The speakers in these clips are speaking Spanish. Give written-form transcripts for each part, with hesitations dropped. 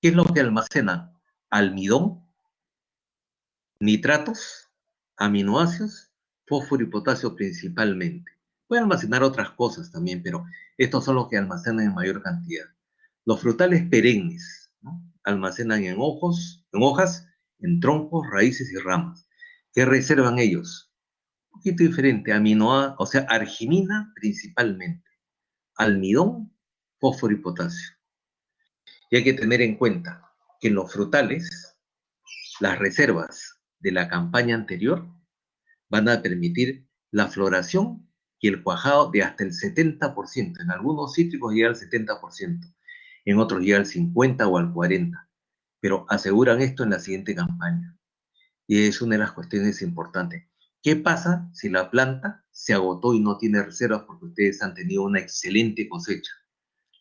¿Qué es lo que almacena? Almidón, nitratos, aminoácidos, fósforo y potasio principalmente. Puede almacenar otras cosas también, pero estos son los que almacenan en mayor cantidad. Los frutales perennes, ¿no? Almacenan en hojas, en troncos, raíces y ramas. ¿Qué reservan ellos? Un poquito diferente, o sea, arginina principalmente, almidón, fósforo y potasio. Y hay que tener en cuenta que en los frutales, las reservas de la campaña anterior van a permitir la floración y el cuajado de hasta el 70%. En algunos cítricos llega al 70%, en otros llega al 50% o al 40%, pero aseguran esto en la siguiente campaña. Y es una de las cuestiones importantes. ¿Qué pasa si la planta se agotó y no tiene reservas porque ustedes han tenido una excelente cosecha?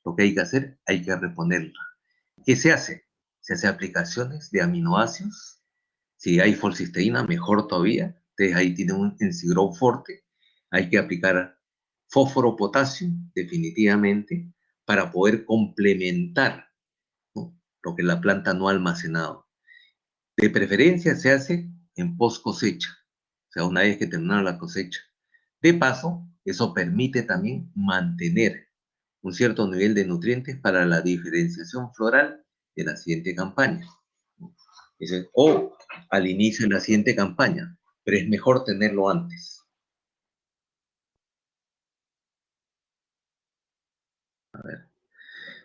Lo que hay que hacer, hay que reponerla. ¿Qué se hace? Se hace aplicaciones de aminoácidos. Si hay folcisteína, mejor todavía. Entonces ahí tienen un Ensigrow Forte. Hay que aplicar fósforo, potasio, definitivamente, para poder complementar, ¿no?, lo que la planta no ha almacenado. De preferencia se hace en post cosecha, o sea, una vez que terminaron la cosecha. De paso, eso permite también mantener un cierto nivel de nutrientes para la diferenciación floral de la siguiente campaña. O al inicio de la siguiente campaña, pero es mejor tenerlo antes. A ver.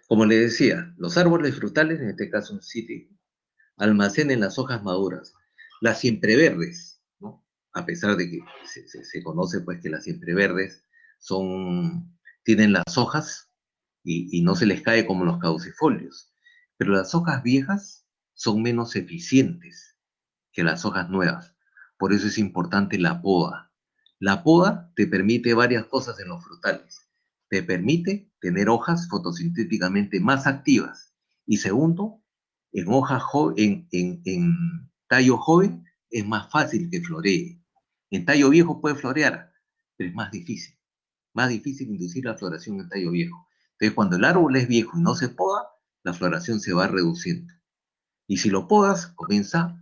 Como le decía, los árboles frutales, en este caso un cítrico, almacenan las hojas maduras. Las siempreverdes, ¿no? A pesar de que se conoce pues que las siempreverdes tienen las hojas y no se les cae como los caducifolios, pero las hojas viejas son menos eficientes que las hojas nuevas. Por eso es importante la poda. La poda te permite varias cosas en los frutales. Te permite tener hojas fotosintéticamente más activas. Y segundo, en hoja en tallo joven es más fácil que floree. En tallo viejo puede florear, pero es más difícil. Más difícil inducir la floración en tallo viejo. Entonces, cuando el árbol es viejo y no se poda, la floración se va reduciendo. Y si lo podas, comienza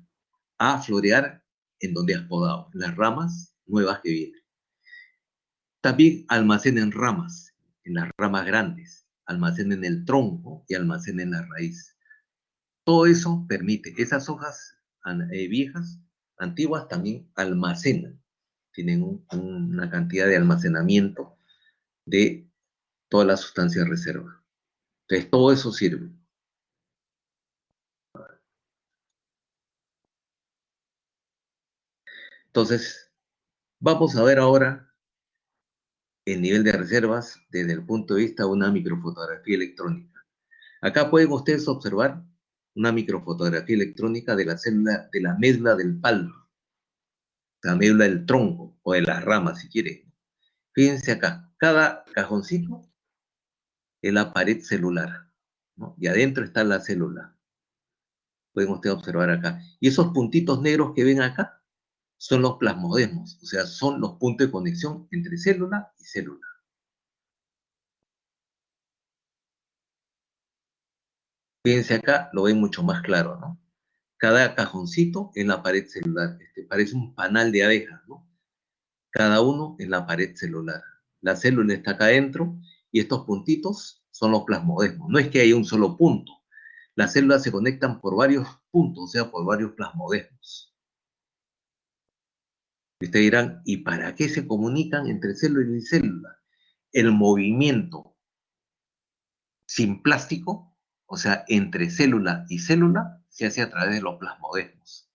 a florear en donde has podado, en las ramas nuevas que vienen. También almacenen ramas, en las ramas grandes, almacenen el tronco y almacenen la raíz. Todo eso permite, esas hojas viejas, antiguas, también almacenan, tienen una cantidad de almacenamiento de toda la sustancia de reserva. Entonces, todo eso sirve. Entonces, vamos a ver ahora el nivel de reservas desde el punto de vista de una microfotografía electrónica. Acá pueden ustedes observar una microfotografía electrónica de la célula, de la médula del palo, la médula del tronco o de las ramas, si quieren. Fíjense acá, cada cajoncito es la pared celular, ¿no? Y adentro está la célula. Pueden ustedes observar acá. Y esos puntitos negros que ven acá son los plasmodesmos, o sea, son los puntos de conexión entre célula y célula. Fíjense acá, lo ven mucho más claro, ¿no? Cada cajoncito en la pared celular. Parece un panal de abejas, ¿no? Cada uno en la pared celular. La célula está acá adentro y estos puntitos son los plasmodesmos. No es que haya un solo punto. Las células se conectan por varios puntos, o sea, por varios plasmodesmos. Y ustedes dirán, ¿y para qué se comunican entre célula y célula? El movimiento sin plástico, o sea, entre célula y célula, se hace a través de los plasmodesmos.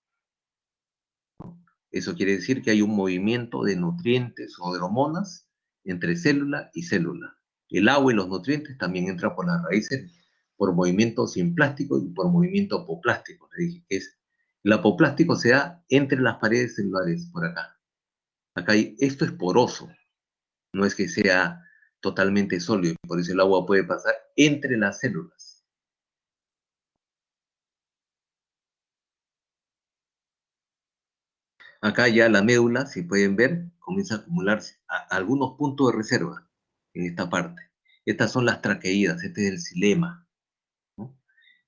Eso quiere decir que hay un movimiento de nutrientes o de hormonas entre célula y célula. El agua y los nutrientes también entran por las raíces por movimiento simplástico y por movimiento apoplástico. Le dije que el apoplástico se da entre las paredes celulares, por acá. Esto es poroso, no es que sea totalmente sólido, por eso el agua puede pasar entre las células. Acá ya la médula, si pueden ver, comienza a acumularse algunos puntos de reserva en esta parte. Estas son las traqueídas, este es el xilema, ¿no?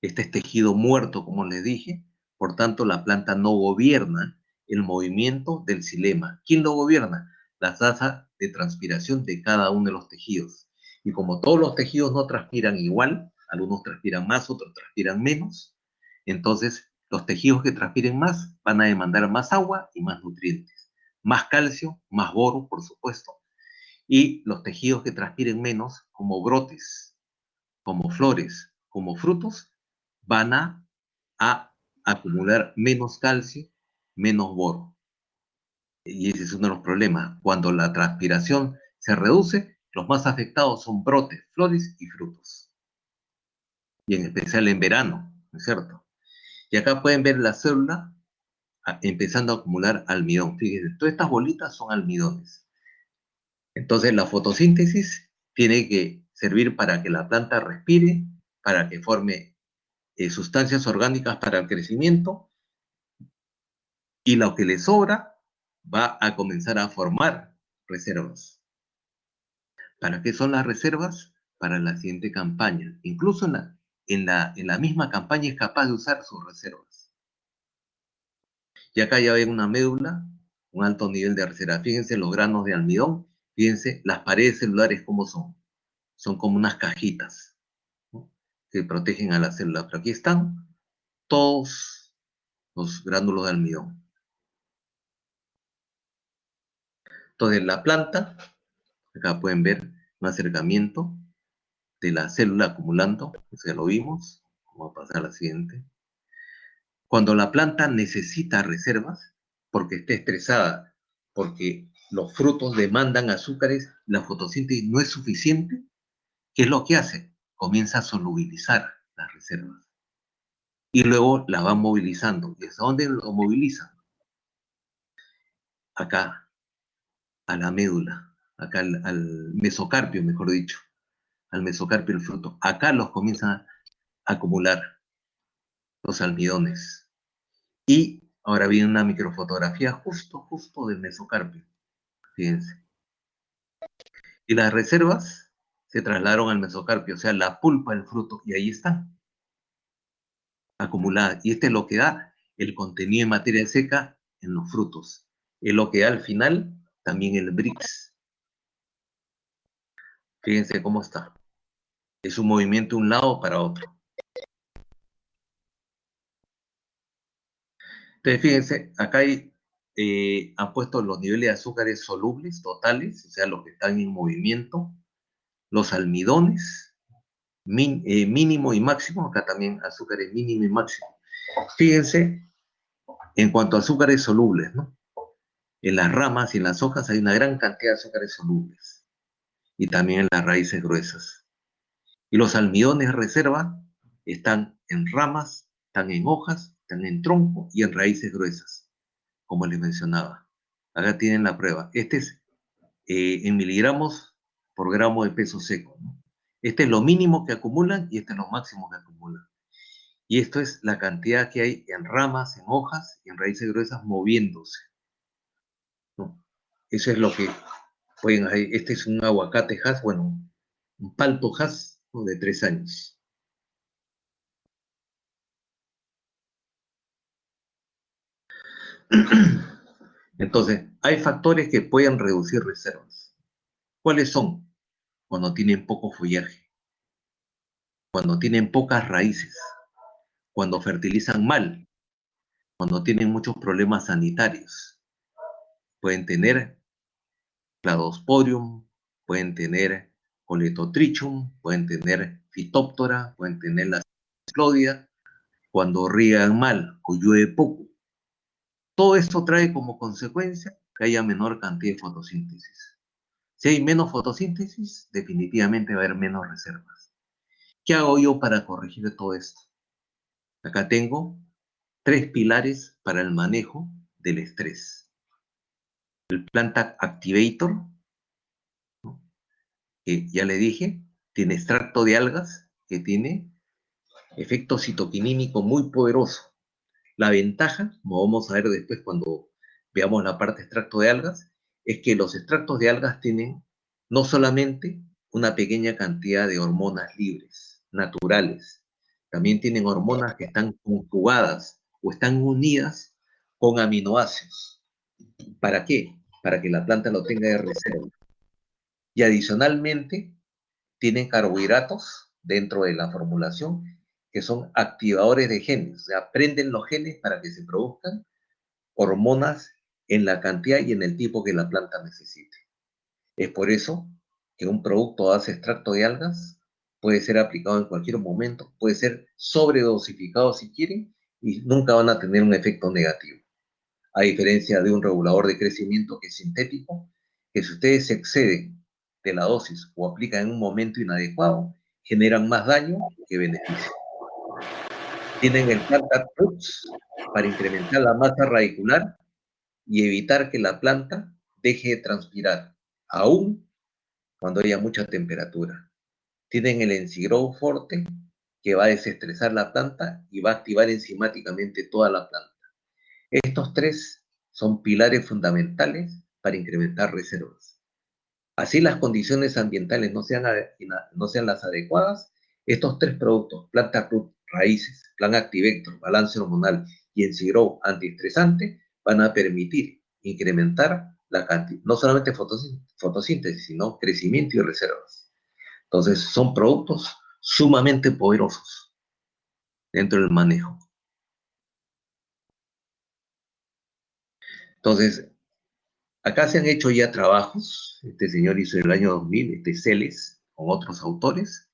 Este es tejido muerto, como les dije, por tanto la planta no gobierna el movimiento del xilema. ¿Quién lo gobierna? La tasa de transpiración de cada uno de los tejidos. Y como todos los tejidos no transpiran igual, algunos transpiran más, otros transpiran menos, entonces los tejidos que transpiren más van a demandar más agua y más nutrientes, más calcio, más boro, por supuesto, y los tejidos que transpiren menos, como brotes, como flores, como frutos, van a acumular menos calcio, menos boro. Y ese es uno de los problemas. Cuando la transpiración se reduce, los más afectados son brotes, flores y frutos. Y en especial en verano, ¿no es cierto? Y acá pueden ver la célula empezando a acumular almidón. Fíjense, todas estas bolitas son almidones. Entonces la fotosíntesis tiene que servir para que la planta respire, para que forme sustancias orgánicas para el crecimiento, y lo que le sobra va a comenzar a formar reservas. ¿Para qué son las reservas? Para la siguiente campaña. Incluso en la misma campaña es capaz de usar sus reservas. Y acá ya ven una médula, un alto nivel de reserva. Fíjense los granos de almidón, fíjense las paredes celulares cómo son. Son como unas cajitas, ¿no?, que protegen a la célula. Pero aquí están todos los gránulos de almidón. Entonces la planta, acá pueden ver un acercamiento de la célula acumulando, ya lo vimos. Vamos a pasar a la siguiente. Cuando la planta necesita reservas, porque está estresada, porque los frutos demandan azúcares, la fotosíntesis no es suficiente, ¿qué es lo que hace? Comienza a solubilizar las reservas. Y luego la va movilizando. ¿Y hasta dónde lo moviliza? Acá, a la médula, acá al mesocarpio, mejor dicho, al mesocarpio del fruto. Acá los comienza a acumular los almidones. Y ahora viene una microfotografía justo del mesocarpio, fíjense. Y las reservas se trasladaron al mesocarpio, o sea, la pulpa del fruto, y ahí están, acumuladas. Y este es lo que da el contenido de materia seca en los frutos. Es lo que da al final también el Brix. Fíjense cómo está. Es un movimiento de un lado para otro. Entonces, fíjense, acá han puesto los niveles de azúcares solubles totales, o sea, los que están en movimiento, los almidones, mínimo y máximo, acá también azúcares mínimo y máximo. Fíjense, en cuanto a azúcares solubles, ¿no? En las ramas y en las hojas hay una gran cantidad de azúcares solubles, y también en las raíces gruesas. Y los almidones reserva están en ramas, están en hojas, están en tronco y en raíces gruesas, como les mencionaba. Acá tienen la prueba. Este es en miligramos por gramo de peso seco, ¿no? Este es lo mínimo que acumulan y este es lo máximo que acumulan. Y esto es la cantidad que hay en ramas, en hojas y en raíces gruesas moviéndose, ¿no? Eso es lo que pueden hacer. Este es un aguacate Hass, bueno, un palto Hass, ¿no?, de 3 años. Entonces, hay factores que pueden reducir reservas. ¿Cuáles son? Cuando tienen poco follaje, cuando tienen pocas raíces, cuando fertilizan mal, cuando tienen muchos problemas sanitarios. Pueden tener Cladosporium, pueden tener Coletotrichum, pueden tener Phytophthora, pueden tener la Ciclodia, cuando riegan mal o llueve poco. Todo esto trae como consecuencia que haya menor cantidad de fotosíntesis. Si hay menos fotosíntesis, definitivamente va a haber menos reservas. ¿Qué hago yo para corregir todo esto? Acá tengo 3 pilares para el manejo del estrés. El Plant Activator, ¿no?, que ya le dije, tiene extracto de algas, que tiene efecto citoquinímico muy poderoso. La ventaja, como vamos a ver después cuando veamos la parte de extracto de algas, es que los extractos de algas tienen no solamente una pequeña cantidad de hormonas libres, naturales, También tienen hormonas que están conjugadas o están unidas con aminoácidos. ¿Para qué? Para que la planta lo tenga de reserva. Y adicionalmente, tienen carbohidratos dentro de la formulación que son activadores de genes, o sea, prenden los genes para que se produzcan hormonas en la cantidad y en el tipo que la planta necesite. Es por eso que un producto a base de extracto de algas puede ser aplicado en cualquier momento, puede ser sobredosificado si quieren y nunca van a tener un efecto negativo. A diferencia de un regulador de crecimiento que es sintético, que si ustedes se exceden de la dosis o aplican en un momento inadecuado, generan más daño que beneficio. Tienen el Plantar Roots para incrementar la masa radicular y evitar que la planta deje de transpirar, aún cuando haya mucha temperatura. Tienen el Ensigrow Forte, que va a desestresar la planta y va a activar enzimáticamente toda la planta. Estos tres son pilares fundamentales para incrementar reservas. Así las condiciones ambientales no sean las adecuadas, estos tres productos, Planta Root, Raíces, Plan Activector, Balance Hormonal y Ensigrow Antiestresante, van a permitir incrementar la cantidad, no solamente fotosíntesis, sino crecimiento y reservas. Entonces, son productos sumamente poderosos dentro del manejo. Entonces, acá se han hecho ya trabajos, este señor hizo en el año 2000, Celes, con otros autores,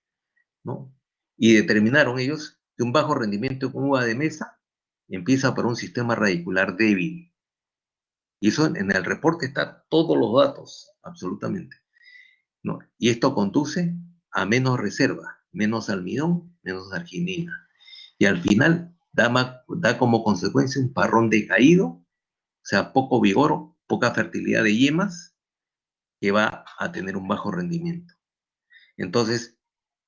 ¿no? Y determinaron ellos que un bajo rendimiento con uva de mesa empieza por un sistema radicular débil. Y eso en el reporte está todos los datos, absolutamente, ¿no? Y esto conduce a menos reserva, menos almidón, menos arginina. Y al final da como consecuencia un parrón decaído, o sea, poco vigor, poca fertilidad de yemas, que va a tener un bajo rendimiento. Entonces,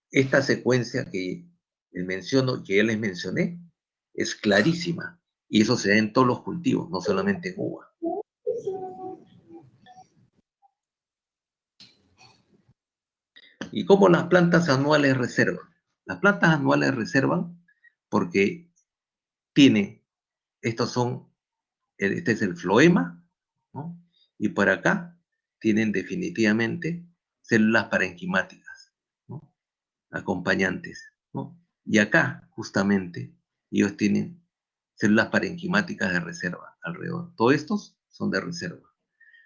esta secuencia que ya les mencioné es clarísima y eso se da en todos los cultivos, no solamente en uva. ¿Y cómo las plantas anuales reservan? Las plantas anuales reservan porque tiene, estos son, este es el floema, ¿no? Y por acá tienen definitivamente células parenquimáticas, ¿no? Acompañantes, ¿no? Y acá, justamente, ellos tienen células parenquimáticas de reserva alrededor. Todos estos son de reserva.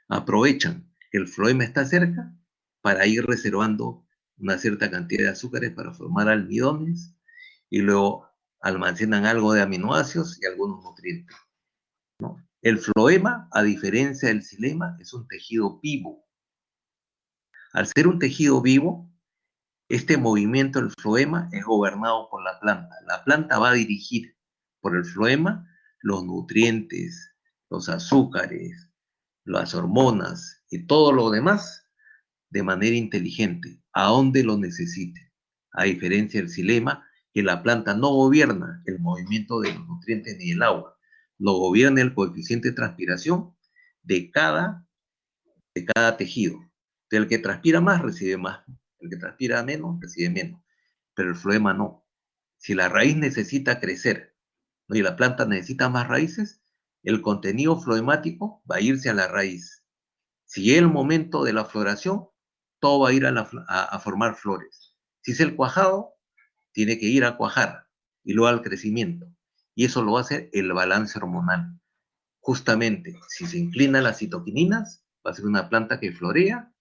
Aprovechan que el floema está cerca para ir reservando una cierta cantidad de azúcares para formar almidones y luego almacenan algo de aminoácidos y algunos nutrientes, ¿no? El floema, a diferencia del xilema, es un tejido vivo. Al ser un tejido vivo, este movimiento del floema es gobernado por la planta. La planta va a dirigir por el floema los nutrientes, los azúcares, las hormonas y todo lo demás de manera inteligente, a donde lo necesite. A diferencia del xilema, que la planta no gobierna el movimiento de los nutrientes ni el agua, lo gobierna el coeficiente de transpiración de cada tejido. El que transpira más recibe más, el que transpira menos recibe menos, pero el floema no. Si la raíz necesita crecer, ¿no? Y la planta necesita más raíces, el contenido floemático va a irse a la raíz. Si es el momento de la floración, todo va a ir a formar flores. Si es el cuajado, tiene que ir a cuajar y luego al crecimiento. Y eso lo hace el balance hormonal. Justamente, si se inclina las citoquininas, va a ser una planta que florea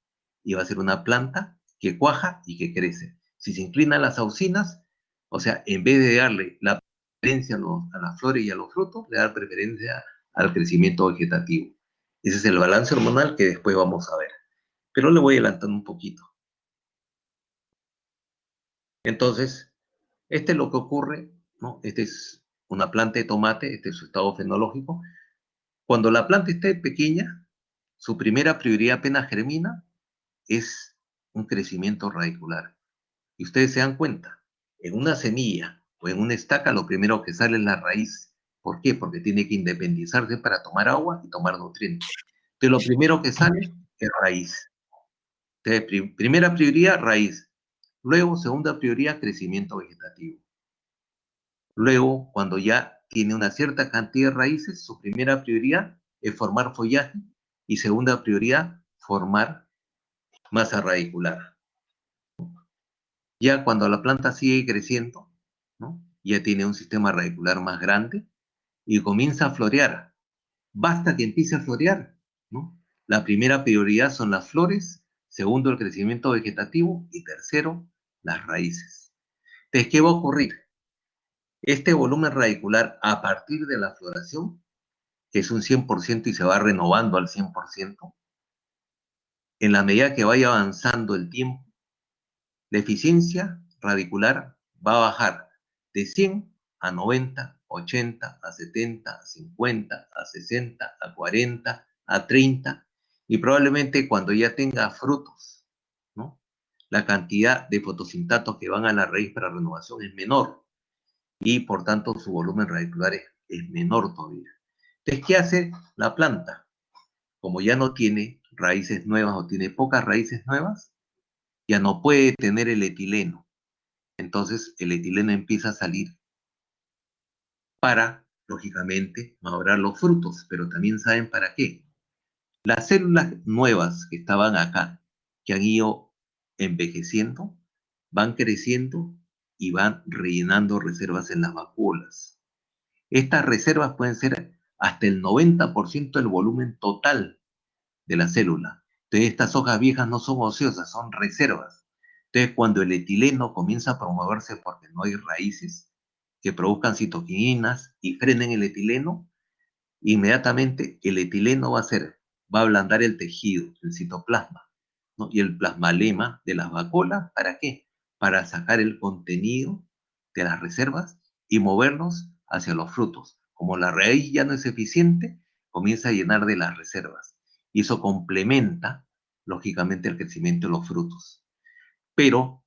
y va a ser una planta que cuaja y que crece. Si se inclinan las auxinas, o sea, en vez de darle la preferencia a las flores y a los frutos, le da preferencia al crecimiento vegetativo. Ese es el balance hormonal que después vamos a ver. Pero le voy adelantando un poquito. Entonces, este es lo que ocurre, ¿no? Este es una planta de tomate, este es su estado fenológico. Cuando la planta esté pequeña, su primera prioridad apenas germina es un crecimiento radicular. Y ustedes se dan cuenta, en una semilla o en una estaca lo primero que sale es la raíz. ¿Por qué? Porque tiene que independizarse para tomar agua y tomar nutrientes. Entonces lo primero que sale es raíz. Entonces, primera prioridad, raíz. Luego, segunda prioridad, crecimiento vegetativo. Luego, cuando ya tiene una cierta cantidad de raíces, su primera prioridad es formar follaje y segunda prioridad, formar masa radicular. Ya cuando la planta sigue creciendo, ¿no? Ya tiene un sistema radicular más grande y comienza a florear. Basta que empiece a florear, ¿no? La primera prioridad son las flores, segundo el crecimiento vegetativo y tercero las raíces. Entonces, ¿qué va a ocurrir? Este volumen radicular a partir de la floración, que es un 100% y se va renovando al 100%, en la medida que vaya avanzando el tiempo, la eficiencia radicular va a bajar de 100 a 90, 80, a 70, a 50, a 60, a 40, a 30, y probablemente cuando ya tenga frutos, ¿no? La cantidad de fotosintatos que van a la raíz para renovación es menor y por tanto su volumen radicular es menor todavía. Entonces, ¿qué hace la planta? Como ya no tiene raíces nuevas o tiene pocas raíces nuevas, ya no puede tener el etileno. Entonces el etileno empieza a salir para, lógicamente, madurar los frutos, pero también saben para qué. Las células nuevas que estaban acá, que han ido envejeciendo, van creciendo y van rellenando reservas en las vacuolas. Estas reservas pueden ser hasta el 90% del volumen total de la célula. Entonces, estas hojas viejas no son ociosas, son reservas. Entonces, cuando el etileno comienza a promoverse porque no hay raíces que produzcan citoquininas y frenen el etileno, inmediatamente el etileno va a ablandar el tejido, el citoplasma, ¿no? Y el plasmalema de las vacuolas, ¿para qué? Para sacar el contenido de las reservas y movernos hacia los frutos. Como la raíz ya no es eficiente, comienza a llenar de las reservas. Y eso complementa, lógicamente, el crecimiento de los frutos. Pero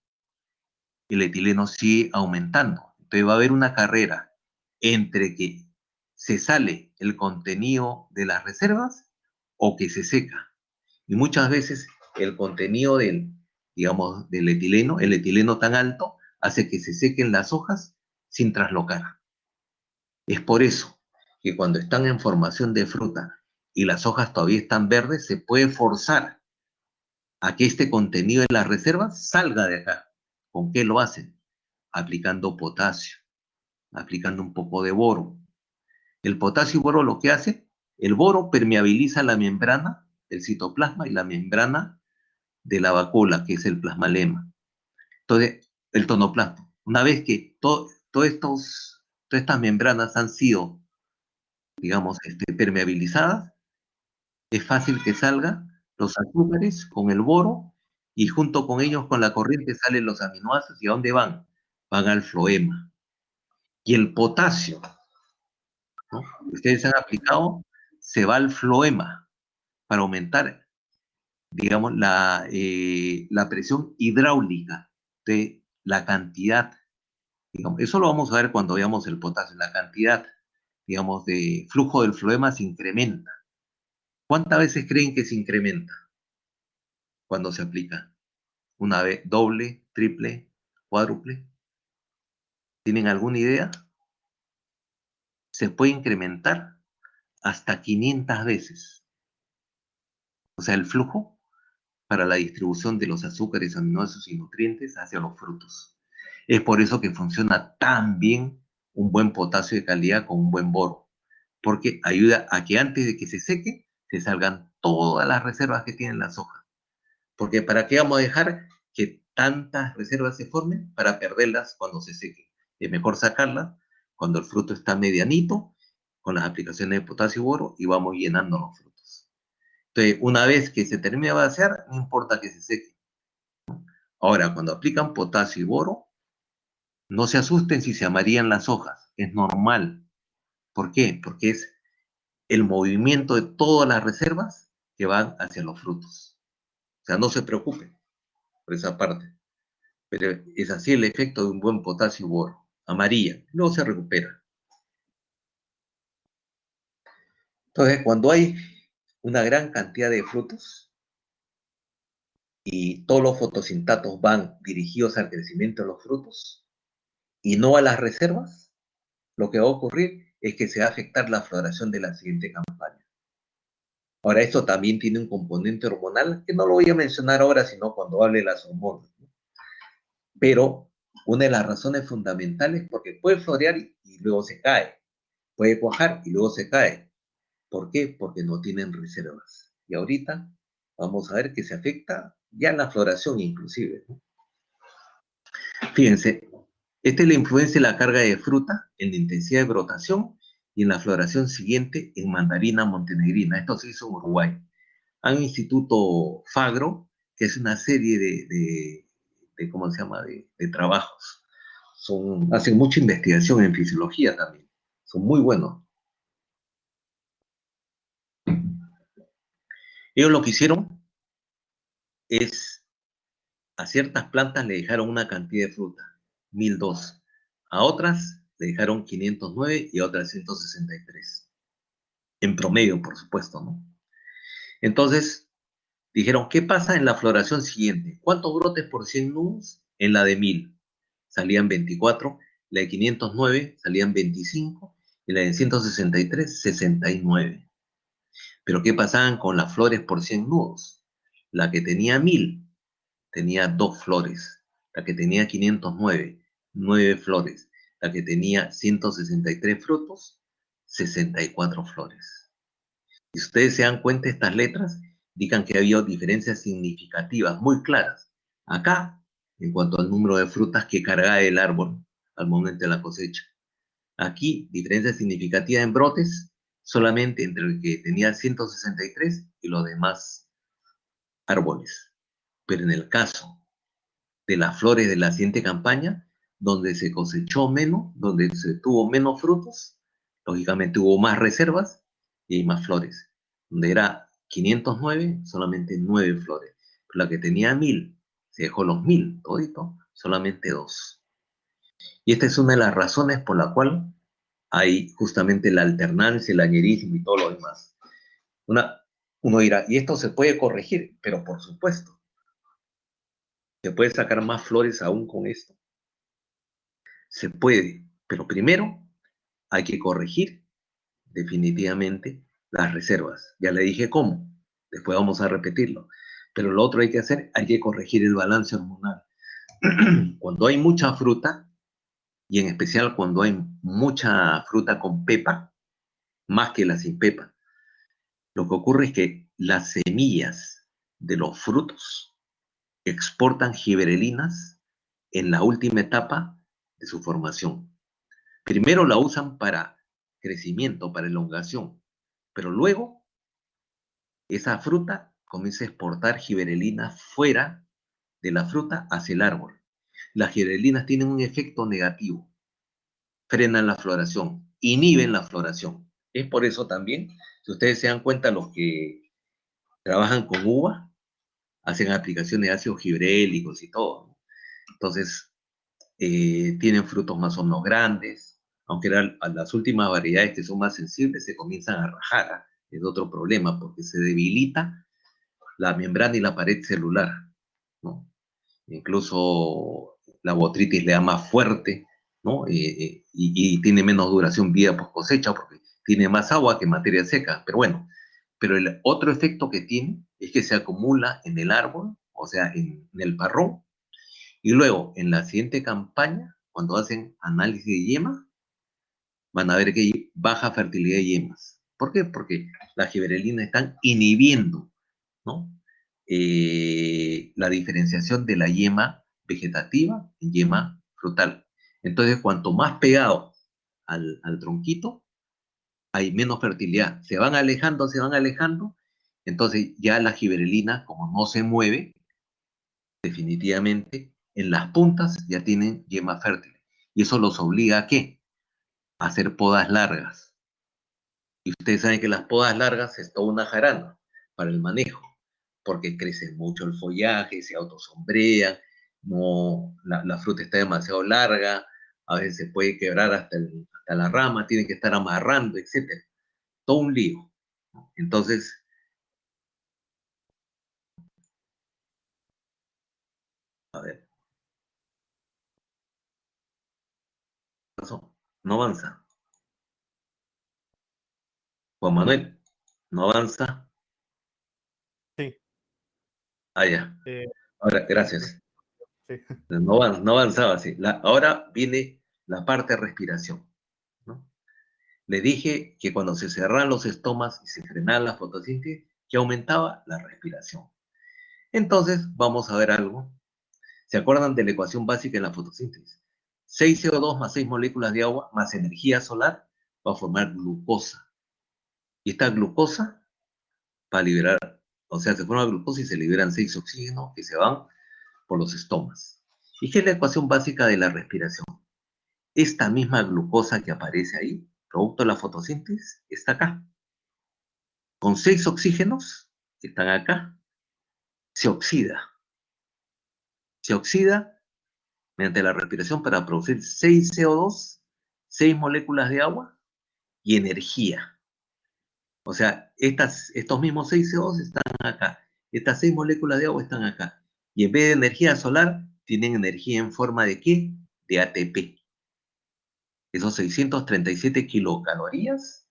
el etileno sigue aumentando. Entonces va a haber una carrera entre que se sale el contenido de las reservas o que se seca. Y muchas veces el contenido digamos, del etileno, el etileno tan alto, hace que se sequen las hojas sin traslocar. Es por eso que cuando están en formación de fruta y las hojas todavía están verdes, se puede forzar a que este contenido de las reservas salga de acá. ¿Con qué lo hacen? Aplicando potasio, aplicando un poco de boro. El potasio y boro lo que hace, el boro permeabiliza la membrana del citoplasma y la membrana de la vacuola, que es el plasmalema. Entonces, el tonoplasma. Una vez que todas estas membranas han sido, digamos, permeabilizadas, es fácil que salgan los azúcares con el boro y junto con ellos, con la corriente, salen los aminoácidos. ¿Y a dónde van? Van al floema. Y el potasio, ¿no? Ustedes han aplicado, se va al floema para aumentar, digamos, la presión hidráulica de la cantidad, digamos, eso lo vamos a ver cuando veamos el potasio, la cantidad, digamos, de flujo del floema se incrementa. ¿Cuántas veces creen que se incrementa cuando se aplica? ¿Una vez, doble, triple, cuádruple? ¿Tienen alguna idea? Se puede incrementar hasta 500 veces. O sea, el flujo para la distribución de los azúcares, aminoácidos y nutrientes hacia los frutos. Es por eso que funciona tan bien un buen potasio de calidad con un buen boro, porque ayuda a que antes de que se seque, se salgan todas las reservas que tienen las hojas. Porque ¿para qué vamos a dejar que tantas reservas se formen? Para perderlas cuando se sequen. Es mejor sacarlas cuando el fruto está medianito, con las aplicaciones de potasio y boro, y vamos llenando los frutos. Entonces, una vez que se termine de vaciar, no importa que se seque. Ahora, cuando aplican potasio y boro, no se asusten si se amarillan las hojas. Es normal. ¿Por qué? Porque es el movimiento de todas las reservas que van hacia los frutos. O sea, no se preocupen por esa parte. Pero es así el efecto de un buen potasio y boro. Amarilla, luego se recupera. Entonces, cuando hay una gran cantidad de frutos y todos los fotosintatos van dirigidos al crecimiento de los frutos y no a las reservas, lo que va a ocurrir es que se va a afectar la floración de la siguiente campaña. Ahora, esto también tiene un componente hormonal que no lo voy a mencionar ahora, sino cuando hable de las hormonas, ¿no? Pero una de las razones fundamentales es porque puede florear y luego se cae, puede cuajar y luego se cae. ¿Por qué? Porque no tienen reservas. Y ahorita vamos a ver que se afecta ya la floración inclusive, ¿no? Fíjense, esta es la influencia de la carga de fruta en la intensidad de brotación y en la floración siguiente en mandarina montenegrina. Esto se hizo en Uruguay. Hay un instituto Fagro, que es una serie de ¿cómo se llama?, de trabajos. Hacen mucha investigación en fisiología también. Son muy buenos. Ellos lo que hicieron es, a ciertas plantas le dejaron una cantidad de fruta, 1002. A otras le dejaron 509 y a otras 163. En promedio, por supuesto, ¿no? Entonces, dijeron, ¿qué pasa en la floración siguiente? ¿Cuántos brotes por 100 nudos? En la de 1000 salían 24, la de 509 salían 25 y la de 163, 69. Pero ¿qué pasaban con las flores por 100 nudos? La que tenía 1000 tenía 2 flores, la que tenía 509, 9 flores, la que tenía 163 frutos, 64 flores. Si ustedes se dan cuenta, estas letras indican que había diferencias significativas muy claras. Acá, en cuanto al número de frutas que cargaba el árbol al momento de la cosecha. Aquí, diferencia significativa en brotes, solamente entre el que tenía 163 y los demás árboles. Pero en el caso de las flores de la siguiente campaña, donde se cosechó menos, donde se tuvo menos frutos, lógicamente hubo más reservas y hay más flores. Donde era 509, solamente 9 flores. Pero la que tenía 1000, se dejó los 1000, todito, solamente 2. Y esta es una de las razones por la cual hay justamente la alternancia, el añerismo y todo lo demás. Una, uno dirá, ¿y esto se puede corregir? Pero por supuesto, se puede sacar más flores aún con esto. Se puede, pero primero hay que corregir definitivamente las reservas. Ya le dije cómo, después vamos a repetirlo. Pero lo otro hay que hacer, hay que corregir el balance hormonal. Cuando hay mucha fruta, y en especial cuando hay mucha fruta con pepa, más que la sin pepa, lo que ocurre es que las semillas de los frutos exportan giberelinas en la última etapa de su formación. Primero la usan para crecimiento, para elongación, pero luego esa fruta comienza a exportar giberelinas fuera de la fruta hacia el árbol. Las giberelinas tienen un efecto negativo, frenan la floración, inhiben la floración. Es por eso también, si ustedes se dan cuenta, los que trabajan con uva hacen aplicaciones de ácidos gibrélicos y todo, ¿no? Entonces, tienen frutos más o menos grandes, aunque las últimas variedades que son más sensibles se comienzan a rajar, ¿ah? Es otro problema porque se debilita la membrana y la pared celular, ¿no? Incluso la botritis le da más fuerte, ¿no? Y tiene menos duración vida post cosecha porque tiene más agua que materia seca, pero bueno, pero el otro efecto que tiene es que se acumula en el árbol, o sea, en el parrón, y luego en la siguiente campaña, cuando hacen análisis de yema, van a ver que hay baja fertilidad de yemas. ¿Por qué? Porque las giberelinas están inhibiendo, ¿no?, la diferenciación de la yema vegetativa en yema frutal. Entonces, cuanto más pegado al tronquito, hay menos fertilidad. Se van alejando, entonces ya la giberelina, como no se mueve, definitivamente en las puntas ya tienen yema fértil. Y eso los obliga a ¿qué? A hacer podas largas. Y ustedes saben que las podas largas es toda una jarana para el manejo, porque crece mucho el follaje, se autosombrean, no, la fruta está demasiado larga, a veces se puede quebrar hasta la rama, tienen que estar amarrando, etcétera. Todo un lío. Entonces, a ver, ¿qué pasó? No avanza. Juan Manuel, no avanza. Sí. Ah, ya. eh, Ahora, me- gracias. sí. No avanzaba así. Ahora viene la parte de respiración, ¿no? Le dije que cuando se cerraban los estomas y se frenaba la fotosíntesis, que aumentaba la respiración. Entonces, vamos a ver algo. ¿Se acuerdan de la ecuación básica de la fotosíntesis? 6 CO2 más 6 moléculas de agua más energía solar va a formar glucosa. Y esta glucosa va a liberar, o sea, se forma glucosa y se liberan 6 oxígenos que se van por los estomas. ¿Y qué es la ecuación básica de la respiración? Esta misma glucosa que aparece ahí, producto de la fotosíntesis, está acá. Con 6 oxígenos que están acá, se oxida. Se oxida mediante la respiración para producir 6 CO2, 6 moléculas de agua y energía. O sea, estos mismos 6 CO2 están acá. Estas 6 moléculas de agua están acá. Y en vez de energía solar, tienen energía en forma de ¿qué? De ATP. Esos 637 kilocalorías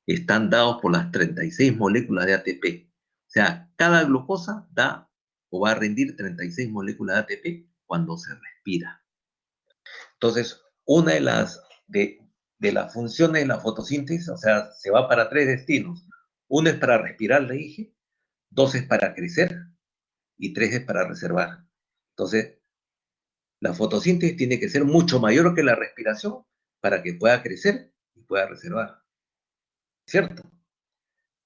están dados por las 36 moléculas de ATP. O sea, cada glucosa da o va a rendir 36 moléculas de ATP cuando se respira. Entonces, una de las funciones de la fotosíntesis, o sea, se va para tres destinos. Uno es para respirar, le dije, dos es para crecer y tres es para reservar. Entonces, la fotosíntesis tiene que ser mucho mayor que la respiración para que pueda crecer y pueda reservar, ¿cierto?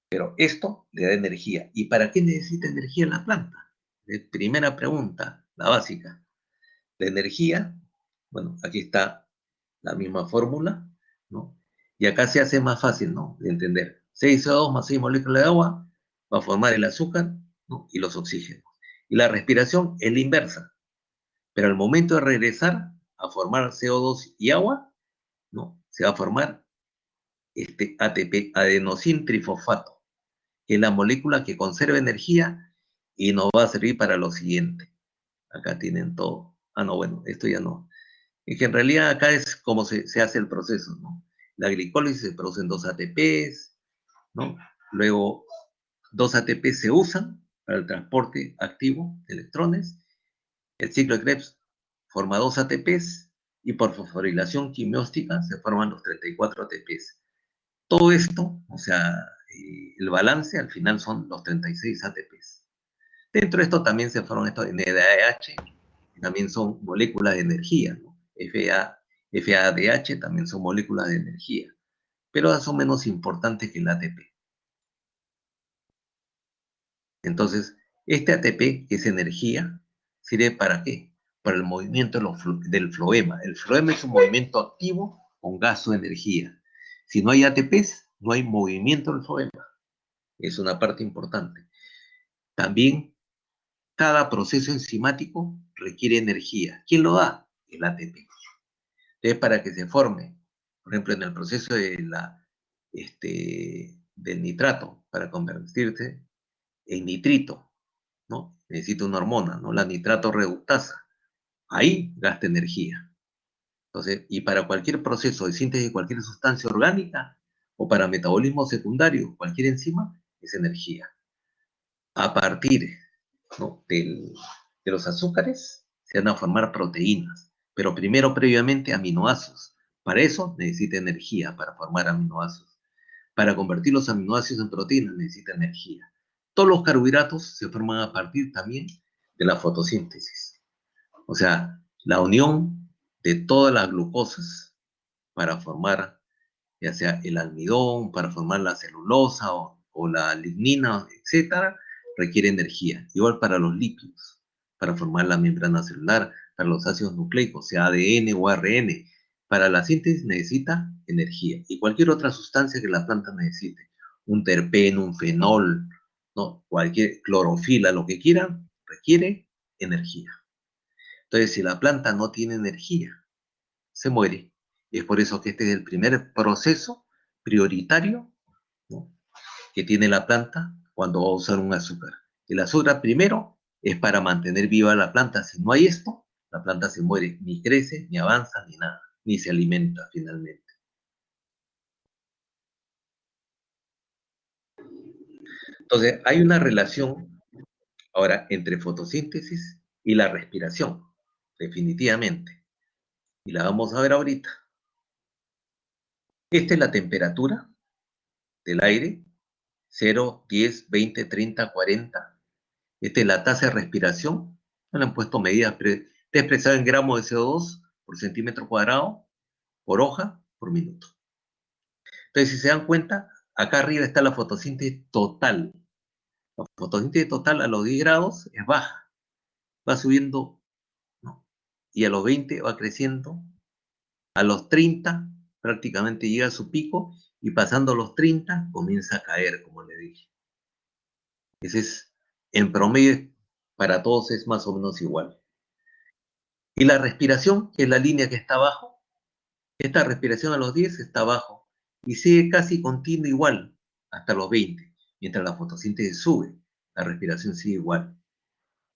Pero esto le da energía. ¿Y para qué necesita energía la planta? Primera pregunta, la básica. La energía, bueno, aquí está la misma fórmula, ¿no? Y acá se hace más fácil, ¿no? De entender. 6 CO2 más 6 moléculas de agua va a formar el azúcar, ¿no? Y los oxígenos. Y la respiración es la inversa. Pero al momento de regresar a formar CO2 y agua, ¿no? Se va a formar este ATP, adenosín trifosfato, que es la molécula que conserva energía y nos va a servir para lo siguiente. Acá tienen todo. Ah, no, bueno, esto ya no. Es que en realidad acá es como se hace el proceso, ¿no? La glicólisis se producen dos ATPs, ¿no? Luego, dos ATPs se usan para el transporte activo de electrones. El ciclo de Krebs forma dos ATPs y por fosforilación quimiótica se forman los 34 ATPs. Todo esto, o sea, el balance al final son los 36 ATPs. Dentro de esto también se forman estos NADH, que también son moléculas de energía, ¿no? FADH también son moléculas de energía, pero son menos importantes que el ATP. Entonces, este ATP, que es energía, ¿sirve para qué? Para el movimiento del floema. El floema es un movimiento activo con gasto de energía. Si no hay ATPs, no hay movimiento del floema. Es una parte importante. También cada proceso enzimático requiere energía. ¿Quién lo da? El ATP. Entonces, para que se forme, por ejemplo, en el proceso del nitrato, para convertirse en nitrito, ¿no? Necesita una hormona, ¿no? La nitrato reductasa. Ahí gasta energía. Entonces, y para cualquier proceso de síntesis de cualquier sustancia orgánica o para metabolismo secundario, cualquier enzima, es energía. A partir, ¿no? De los azúcares se van a formar proteínas, pero primero previamente aminoácidos. Para eso necesita energía para formar aminoácidos. Para convertir los aminoácidos en proteínas necesita energía. Todos los carbohidratos se forman a partir también de la fotosíntesis. O sea, la unión de todas las glucosas para formar ya sea el almidón, para formar la celulosa o la lignina, etcétera, requiere energía. Igual para los lípidos, para formar la membrana celular, para los ácidos nucleicos, sea ADN o ARN. Para la síntesis necesita energía y cualquier otra sustancia que la planta necesite, un terpeno, un fenol, ¿no? Cualquier clorofila, lo que quieran, requiere energía. Entonces, si la planta no tiene energía, se muere. Y es por eso que este es el primer proceso prioritario, ¿no? Que tiene la planta cuando va a usar un azúcar. El azúcar primero es para mantener viva la planta. Si no hay esto, la planta se muere, ni crece, ni avanza, ni nada, ni se alimenta finalmente. Entonces, hay una relación ahora entre fotosíntesis y la respiración, definitivamente. Y la vamos a ver ahorita. Esta es la temperatura del aire, 0, 10, 20, 30, 40. Esta es la tasa de respiración. No le han puesto medidas, está expresada en gramos de CO2 por centímetro cuadrado, por hoja, por minuto. Entonces, si se dan cuenta, acá arriba está la fotosíntesis total. La fotosíntesis total a los 10 grados es baja, va subiendo, ¿no? Y a los 20 va creciendo, a los 30 prácticamente llega a su pico y pasando los 30 comienza a caer, como le dije. Ese es, en promedio, para todos es más o menos igual. Y la respiración, que es la línea que está abajo, esta respiración a los 10 está abajo y sigue casi continua igual hasta los 20, mientras la fotosíntesis sube, la respiración sigue igual.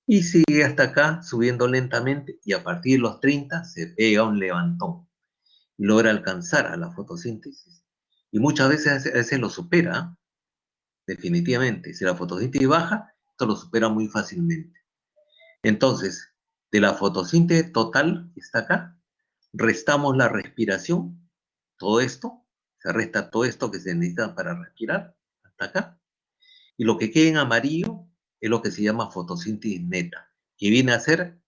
Y sigue hasta acá subiendo lentamente y a partir de los 30 se pega un levantón y logra alcanzar a la fotosíntesis. Y muchas veces lo supera, definitivamente. Si la fotosíntesis baja, esto lo supera muy fácilmente. Entonces, de la fotosíntesis total que está acá, restamos la respiración, todo esto, se resta todo esto que se necesita para respirar, hasta acá, y lo que queda en amarillo es lo que se llama fotosíntesis neta, que viene a ser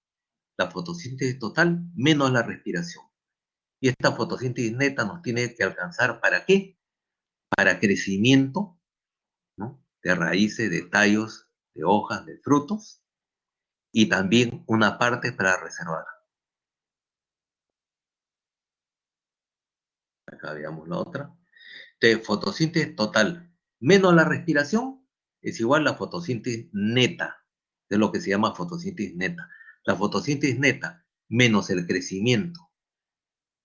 la fotosíntesis total menos la respiración. Y esta fotosíntesis neta nos tiene que alcanzar ¿para qué? Para crecimiento, ¿no? De raíces, de tallos, de hojas, de frutos, y también una parte para reservar. Acá veamos la otra. Entonces, fotosíntesis total menos la respiración es igual a la fotosíntesis neta, de lo que se llama fotosíntesis neta. La fotosíntesis neta menos el crecimiento,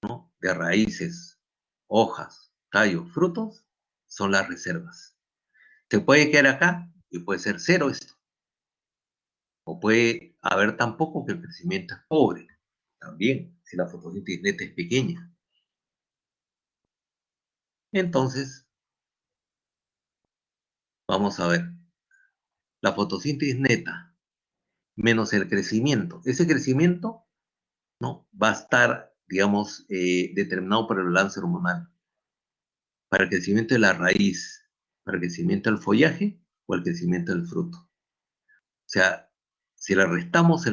¿no? De raíces, hojas, tallos, frutos, son las reservas. Se puede quedar acá y puede ser cero esto. O puede haber tampoco que el crecimiento es pobre. También, si la fotosíntesis neta es pequeña. Entonces, vamos a ver. La fotosíntesis neta menos el crecimiento. Ese crecimiento, ¿no? Va a estar, digamos, determinado por el balance hormonal. Para el crecimiento de la raíz, para el crecimiento del follaje o el crecimiento del fruto. O sea, si le restamos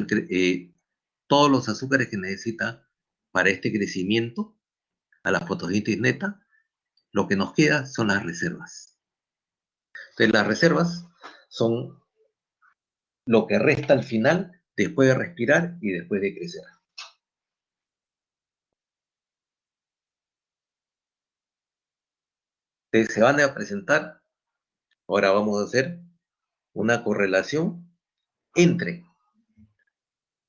todos los azúcares que necesita para este crecimiento a la fotosíntesis neta, lo que nos queda son las reservas. Entonces, las reservas son lo que resta al final después de respirar y después de crecer. Entonces, se van a presentar, ahora vamos a hacer una correlación entre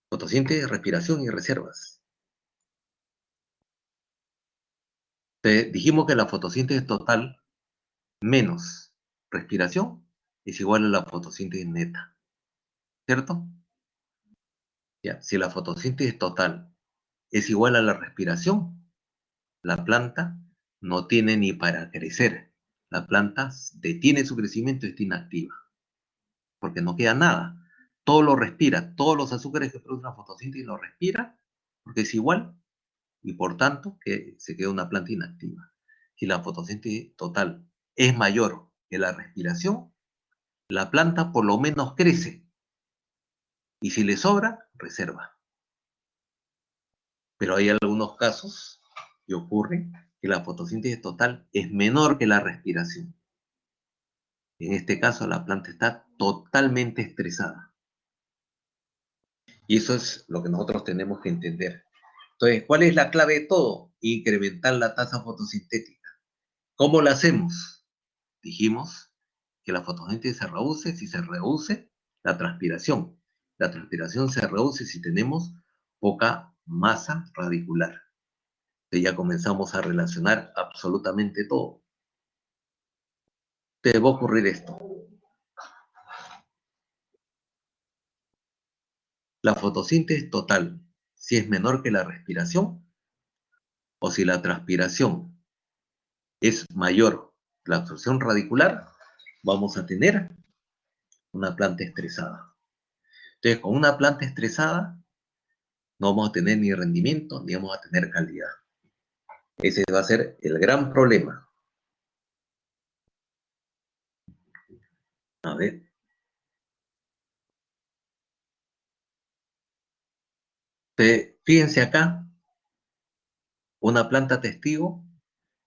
fotosíntesis, respiración y reservas. Entonces, dijimos que la fotosíntesis total menos respiración es igual a la fotosíntesis neta, ¿cierto? Ya, si la fotosíntesis total es igual a la respiración, la planta no tiene ni para crecer. La planta detiene su crecimiento y está inactiva, porque no queda nada. Todo lo respira, todos los azúcares que produce la fotosíntesis lo respira, porque es igual, y por tanto que se queda una planta inactiva. Si la fotosíntesis total es mayor que la respiración, la planta por lo menos crece, y si le sobra, reserva. Pero hay algunos casos que ocurren que la fotosíntesis total es menor que la respiración. En este caso, la planta está totalmente estresada. Y eso es lo que nosotros tenemos que entender. Entonces, ¿cuál es la clave de todo? Incrementar la tasa fotosintética. ¿Cómo lo hacemos? Dijimos que la fotosíntesis se reduce si se reduce la transpiración. La transpiración se reduce si tenemos poca masa radicular. Entonces ya comenzamos a relacionar absolutamente todo. Te va a ocurrir esto. La fotosíntesis total, si es menor que la respiración, o si la transpiración es mayor que la absorción radicular, vamos a tener una planta estresada. Entonces, con una planta estresada no vamos a tener ni rendimiento ni vamos a tener calidad. Ese va a ser el gran problema. A ver, fíjense acá, una planta testigo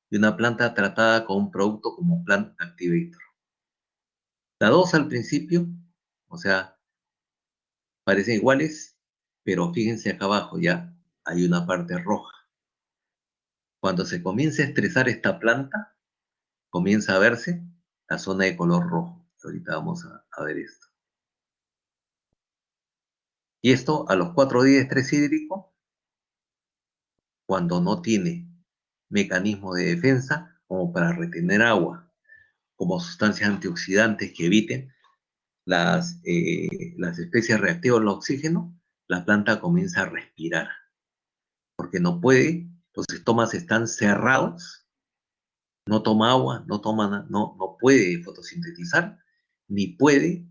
y una planta tratada con un producto como Plant Activator. Las dos al principio, o sea, parecen iguales, pero fíjense acá abajo ya hay una parte roja. Cuando se comienza a estresar esta planta, comienza a verse la zona de color rojo. Ahorita vamos a ver esto. Y esto a los 4 días de estrés hídrico, cuando no tiene mecanismo de defensa como para retener agua, como sustancias antioxidantes que eviten las especies reactivas al oxígeno, la planta comienza a respirar, porque no puede, los estomas están cerrados, no toma agua, no puede fotosintetizar, ni puede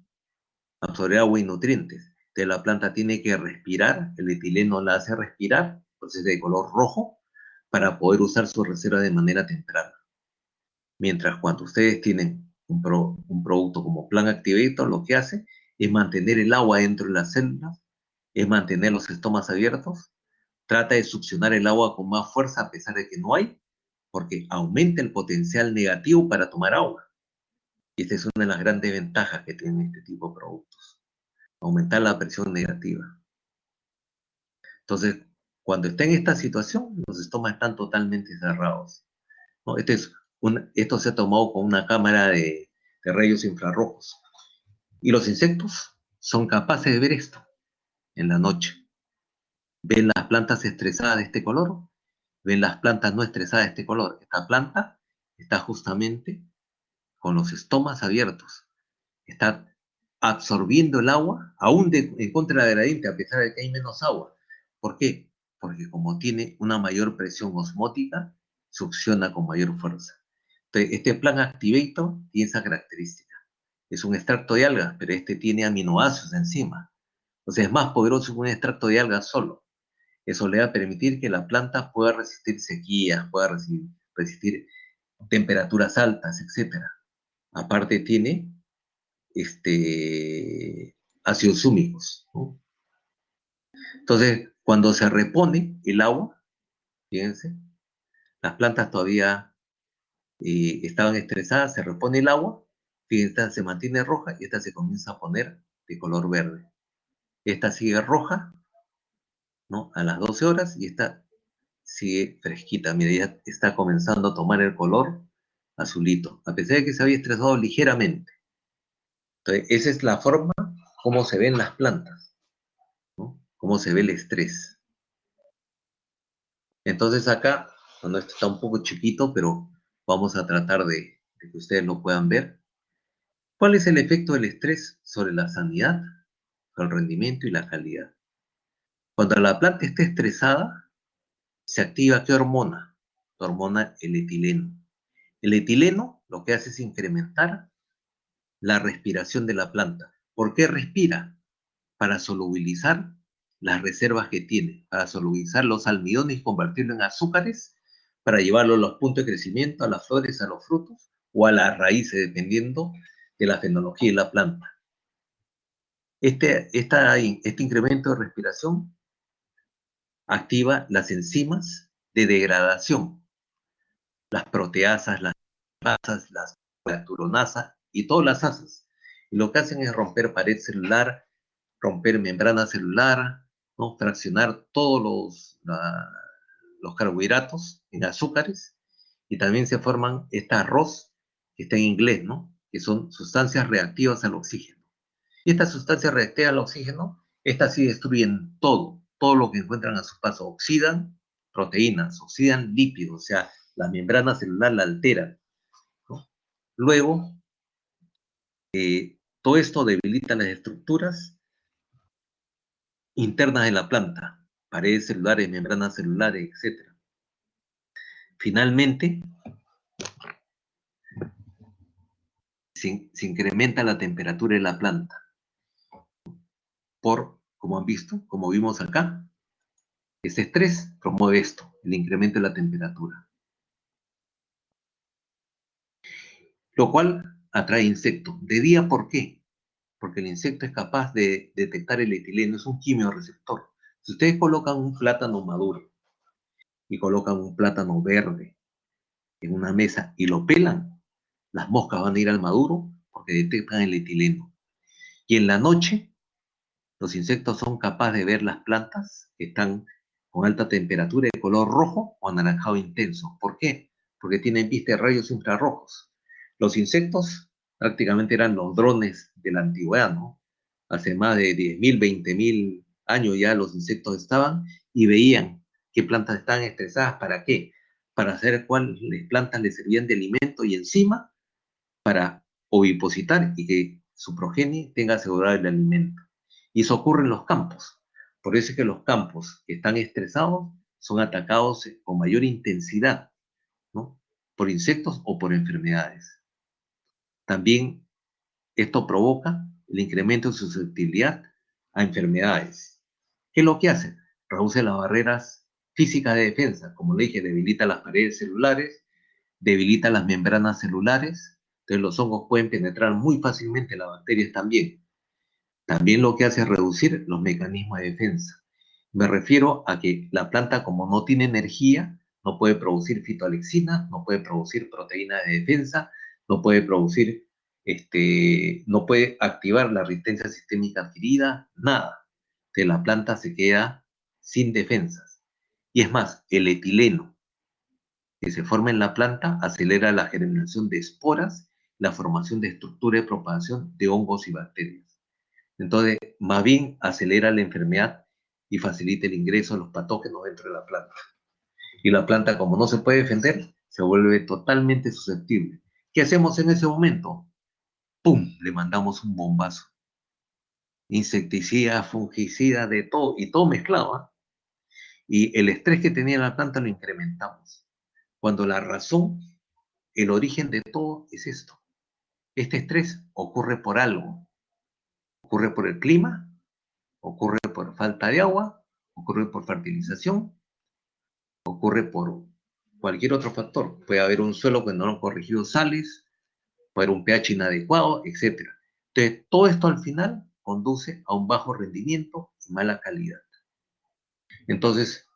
absorber agua y nutrientes. Entonces la planta tiene que respirar, el etileno la hace respirar, entonces de color rojo, para poder usar su reserva de manera temprana. Mientras cuando ustedes tienen un producto como Plant Activator, lo que hace es mantener el agua dentro de las células, es mantener los estomas abiertos, trata de succionar el agua con más fuerza a pesar de que no hay, porque aumenta el potencial negativo para tomar agua. Y esta es una de las grandes ventajas que tienen este tipo de productos, aumentar la presión negativa. Entonces, cuando está en esta situación, los estomas están totalmente cerrados, ¿no? Esto se ha tomado con una cámara de rayos infrarrojos. Y los insectos son capaces de ver esto en la noche. Ven las plantas estresadas de este color, ven las plantas no estresadas de este color. Esta planta está justamente con los estomas abiertos. Está absorbiendo el agua, aún en contra de la gradiente, a pesar de que hay menos agua. ¿Por qué? Porque como tiene una mayor presión osmótica, succiona con mayor fuerza. Entonces, este Plant Activator tiene esa característica. Es un extracto de algas, pero este tiene aminoácidos encima. O sea, es más poderoso que un extracto de algas solo. Eso le va a permitir que la planta pueda resistir sequías, pueda resistir temperaturas altas, etcétera. Aparte tiene ácidos húmicos, ¿no? Entonces, cuando se repone el agua, fíjense, las plantas todavía estaban estresadas, se repone el agua, fíjense, esta se mantiene roja y esta se comienza a poner de color verde. Esta sigue roja, ¿no? A las 12 horas y esta sigue fresquita. Mira, ya está comenzando a tomar el color azulito, a pesar de que se había estresado ligeramente. Entonces, esa es la forma como se ven las plantas, ¿no? Cómo se ve el estrés. Entonces acá, bueno, esto está un poco chiquito, pero vamos a tratar de que ustedes lo puedan ver. ¿Cuál es el efecto del estrés sobre la sanidad, el rendimiento y la calidad? Cuando la planta está estresada, se activa ¿qué hormona? La hormona el etileno. El etileno lo que hace es incrementar la respiración de la planta. ¿Por qué respira? Para solubilizar las reservas que tiene, para solubilizar los almidones y convertirlo en azúcares, para llevarlo a los puntos de crecimiento, a las flores, a los frutos o a las raíces, dependiendo de la fenología de la planta. Este incremento de respiración activa las enzimas de degradación, las proteasas, las asas, las galacturonasas y todas las asas. Y lo que hacen es romper pared celular, romper membrana celular, ¿no? Fraccionar todos los carbohidratos en azúcares y también se forman esta arroz, que está en inglés, ¿no? Que son sustancias reactivas al oxígeno. Y estas sustancias reactivas al oxígeno, estas sí destruyen todo lo que encuentran a su paso. Oxidan proteínas, oxidan lípidos, o sea, la membrana celular la alteran, ¿no? Luego, todo esto debilita las estructuras internas de la planta, paredes celulares, membranas celulares, etc. Finalmente, se incrementa la temperatura de la planta como han visto, como vimos acá, ese estrés promueve esto, el incremento de la temperatura, lo cual atrae insectos. ¿De día por qué? Porque el insecto es capaz de detectar el etileno, es un quimioreceptor. Si ustedes colocan un plátano maduro y colocan un plátano verde en una mesa y lo pelan, las moscas van a ir al maduro porque detectan el etileno. Y en la noche, los insectos son capaces de ver las plantas que están con alta temperatura de color rojo o anaranjado intenso. ¿Por qué? Porque tienen vista de rayos infrarrojos. Los insectos prácticamente eran los drones de la antigüedad, ¿no? Hace más de 10.000, 20.000 años ya los insectos estaban y veían qué plantas estaban estresadas, ¿para qué? Para saber cuáles plantas les servían de alimento y encima para ovipositar y que su progenie tenga asegurado el alimento. Y eso ocurre en los campos. Por eso es que los campos que están estresados son atacados con mayor intensidad, ¿no? Por insectos o por enfermedades. También esto provoca el incremento de susceptibilidad a enfermedades. ¿Qué es lo que hace? Reduce las barreras físicas de defensa. Como le dije, debilita las paredes celulares, debilita las membranas celulares, entonces los hongos pueden penetrar muy fácilmente, las bacterias también. También lo que hace es reducir los mecanismos de defensa. Me refiero a que la planta, como no tiene energía, no puede producir fitoalexina, no puede producir proteínas de defensa, no puede producir, no puede activar la resistencia sistémica adquirida, nada. Entonces la planta se queda sin defensas. Y es más, el etileno que se forma en la planta acelera la generación de esporas, la formación de estructura de propagación de hongos y bacterias. Entonces, más bien acelera la enfermedad y facilita el ingreso de los patógenos dentro de la planta. Y la planta, como no se puede defender, se vuelve totalmente susceptible. ¿Qué hacemos en ese momento? ¡Pum! Le mandamos un bombazo. Insecticida, fungicida, de todo, y todo mezclado, ¿eh? Y el estrés que tenía la planta lo incrementamos. Cuando la razón, el origen de todo es esto. Este estrés ocurre por algo. Ocurre por el clima, ocurre por falta de agua, ocurre por fertilización, ocurre por cualquier otro factor. Puede haber un suelo que no han corregido sales, puede haber un pH inadecuado, etc. Entonces, todo esto al final conduce a un bajo rendimiento y mala calidad. Entonces,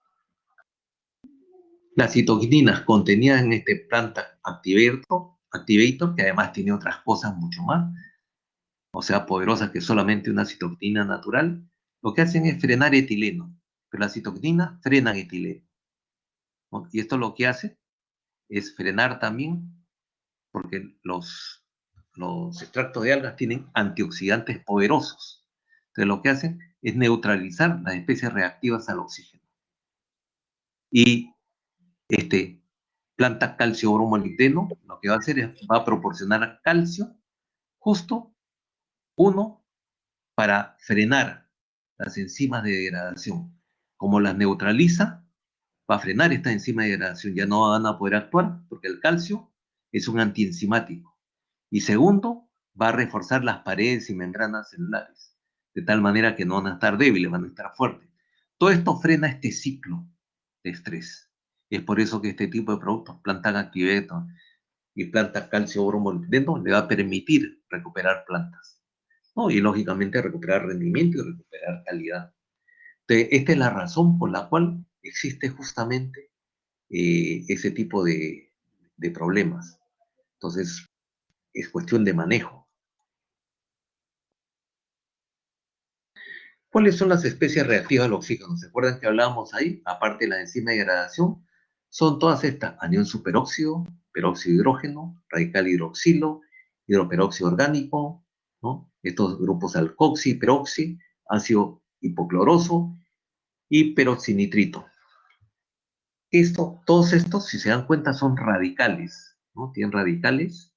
las citoquinas contenidas en este planta activator, que además tiene otras cosas mucho más, o sea, poderosas que solamente una citoquina natural, lo que hacen es frenar etileno, pero las citoquinas frenan etileno, ¿no? Y esto lo que hace es frenar también, porque los extractos de algas tienen antioxidantes poderosos. Entonces lo que hacen es neutralizar las especies reactivas al oxígeno. Y este planta calcio bromolibdeno, lo que va a hacer es va a proporcionar calcio justo uno para frenar las enzimas de degradación. Como las neutraliza, va a frenar esta enzima de degradación, ya no van a poder actuar porque el calcio es un antienzimático. Y segundo, va a reforzar las paredes y membranas celulares, de tal manera que no van a estar débiles, van a estar fuertes. Todo esto frena este ciclo de estrés. Es por eso que este tipo de productos, Plantan Activator y Planta Calcio Bromolibdeno, le va a permitir recuperar plantas, ¿no? Y lógicamente recuperar rendimiento y recuperar calidad. Entonces, esta es la razón por la cual existe justamente ese tipo de problemas. Entonces, es cuestión de manejo. ¿Cuáles son las especies reactivas al oxígeno? ¿Se acuerdan que hablábamos ahí? Aparte de la enzima de degradación, son todas estas: anión superóxido, peróxido de hidrógeno, radical hidroxilo, hidroperóxido orgánico, ¿no? Estos grupos alcoxi, peroxi, ácido hipocloroso y peroxinitrito. Todos estos, si se dan cuenta, son radicales, ¿no? Tienen radicales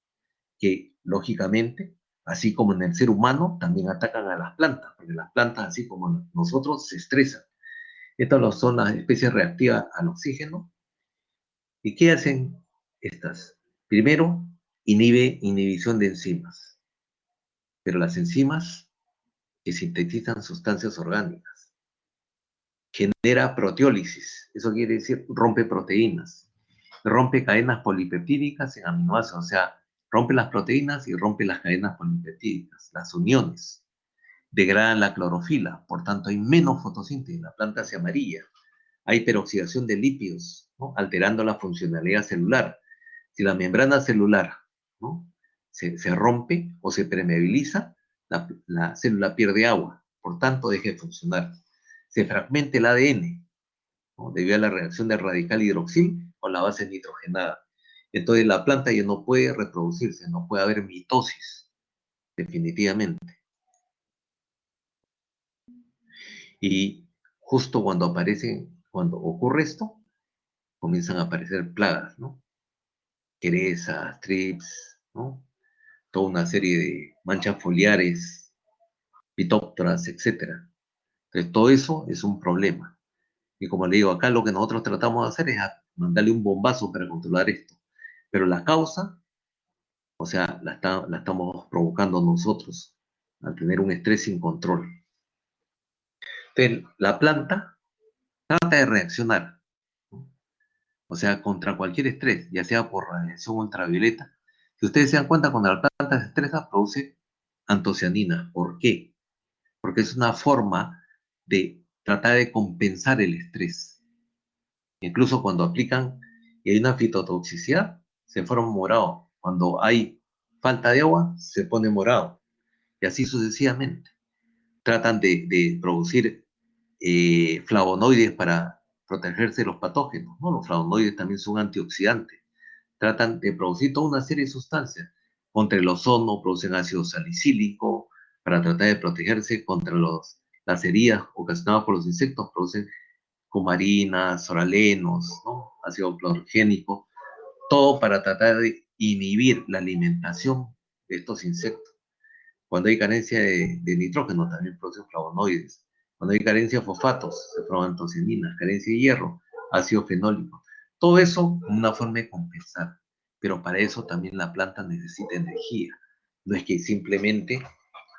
que, lógicamente, así como en el ser humano, también atacan a las plantas, porque las plantas, así como nosotros, se estresan. Estas son las especies reactivas al oxígeno. ¿Y qué hacen estas? Primero, inhibe inhibición de enzimas, pero las enzimas que sintetizan sustancias orgánicas, genera proteólisis, eso quiere decir rompe proteínas, rompe cadenas polipeptídicas en aminoácidos, o sea, rompe las proteínas y rompe las cadenas polipeptídicas, las uniones, degradan la clorofila, por tanto hay menos fotosíntesis, la planta se amarilla, hay peroxidación de lípidos, ¿no? Alterando la funcionalidad celular. Si la membrana celular, ¿no? se rompe o se permeabiliza, la célula pierde agua, por tanto deja de funcionar. Se fragmenta el ADN, ¿no? Debido a la reacción del radical hidroxil con la base nitrogenada. Entonces la planta ya no puede reproducirse, no puede haber mitosis, definitivamente. Y justo cuando ocurre esto, comienzan a aparecer plagas, ¿no? Querezas, trips, ¿no? Toda una serie de manchas foliares, pitópteras, etcétera. Entonces, todo eso es un problema. Y como le digo, acá lo que nosotros tratamos de hacer es mandarle un bombazo para controlar esto. Pero la causa, o sea, la estamos provocando nosotros al tener un estrés sin control. Entonces, la planta trata de reaccionar, ¿no? O sea, contra cualquier estrés, ya sea por radiación ultravioleta. Si ustedes se dan cuenta, cuando la planta se estresa, produce antocianina. ¿Por qué? Porque es una forma de tratar de compensar el estrés. Incluso cuando aplican y hay una fitotoxicidad, se forma morado. Cuando hay falta de agua, se pone morado. Y así sucesivamente. Tratan de producir flavonoides para protegerse de los patógenos, ¿no? Los flavonoides también son antioxidantes. Tratan de producir toda una serie de sustancias. Contra el ozono producen ácido salicílico para tratar de protegerse contra las heridas ocasionadas por los insectos, producen cumarinas, soralenos, ¿no? Ácido clorogénico, todo para tratar de inhibir la alimentación de estos insectos. Cuando hay carencia de nitrógeno, también producen flavonoides. Cuando hay carencia de fosfatos, se forman antocianinas, carencia de hierro, ácido fenólico. Todo eso una forma de compensar. Pero para eso también la planta necesita energía. No es que simplemente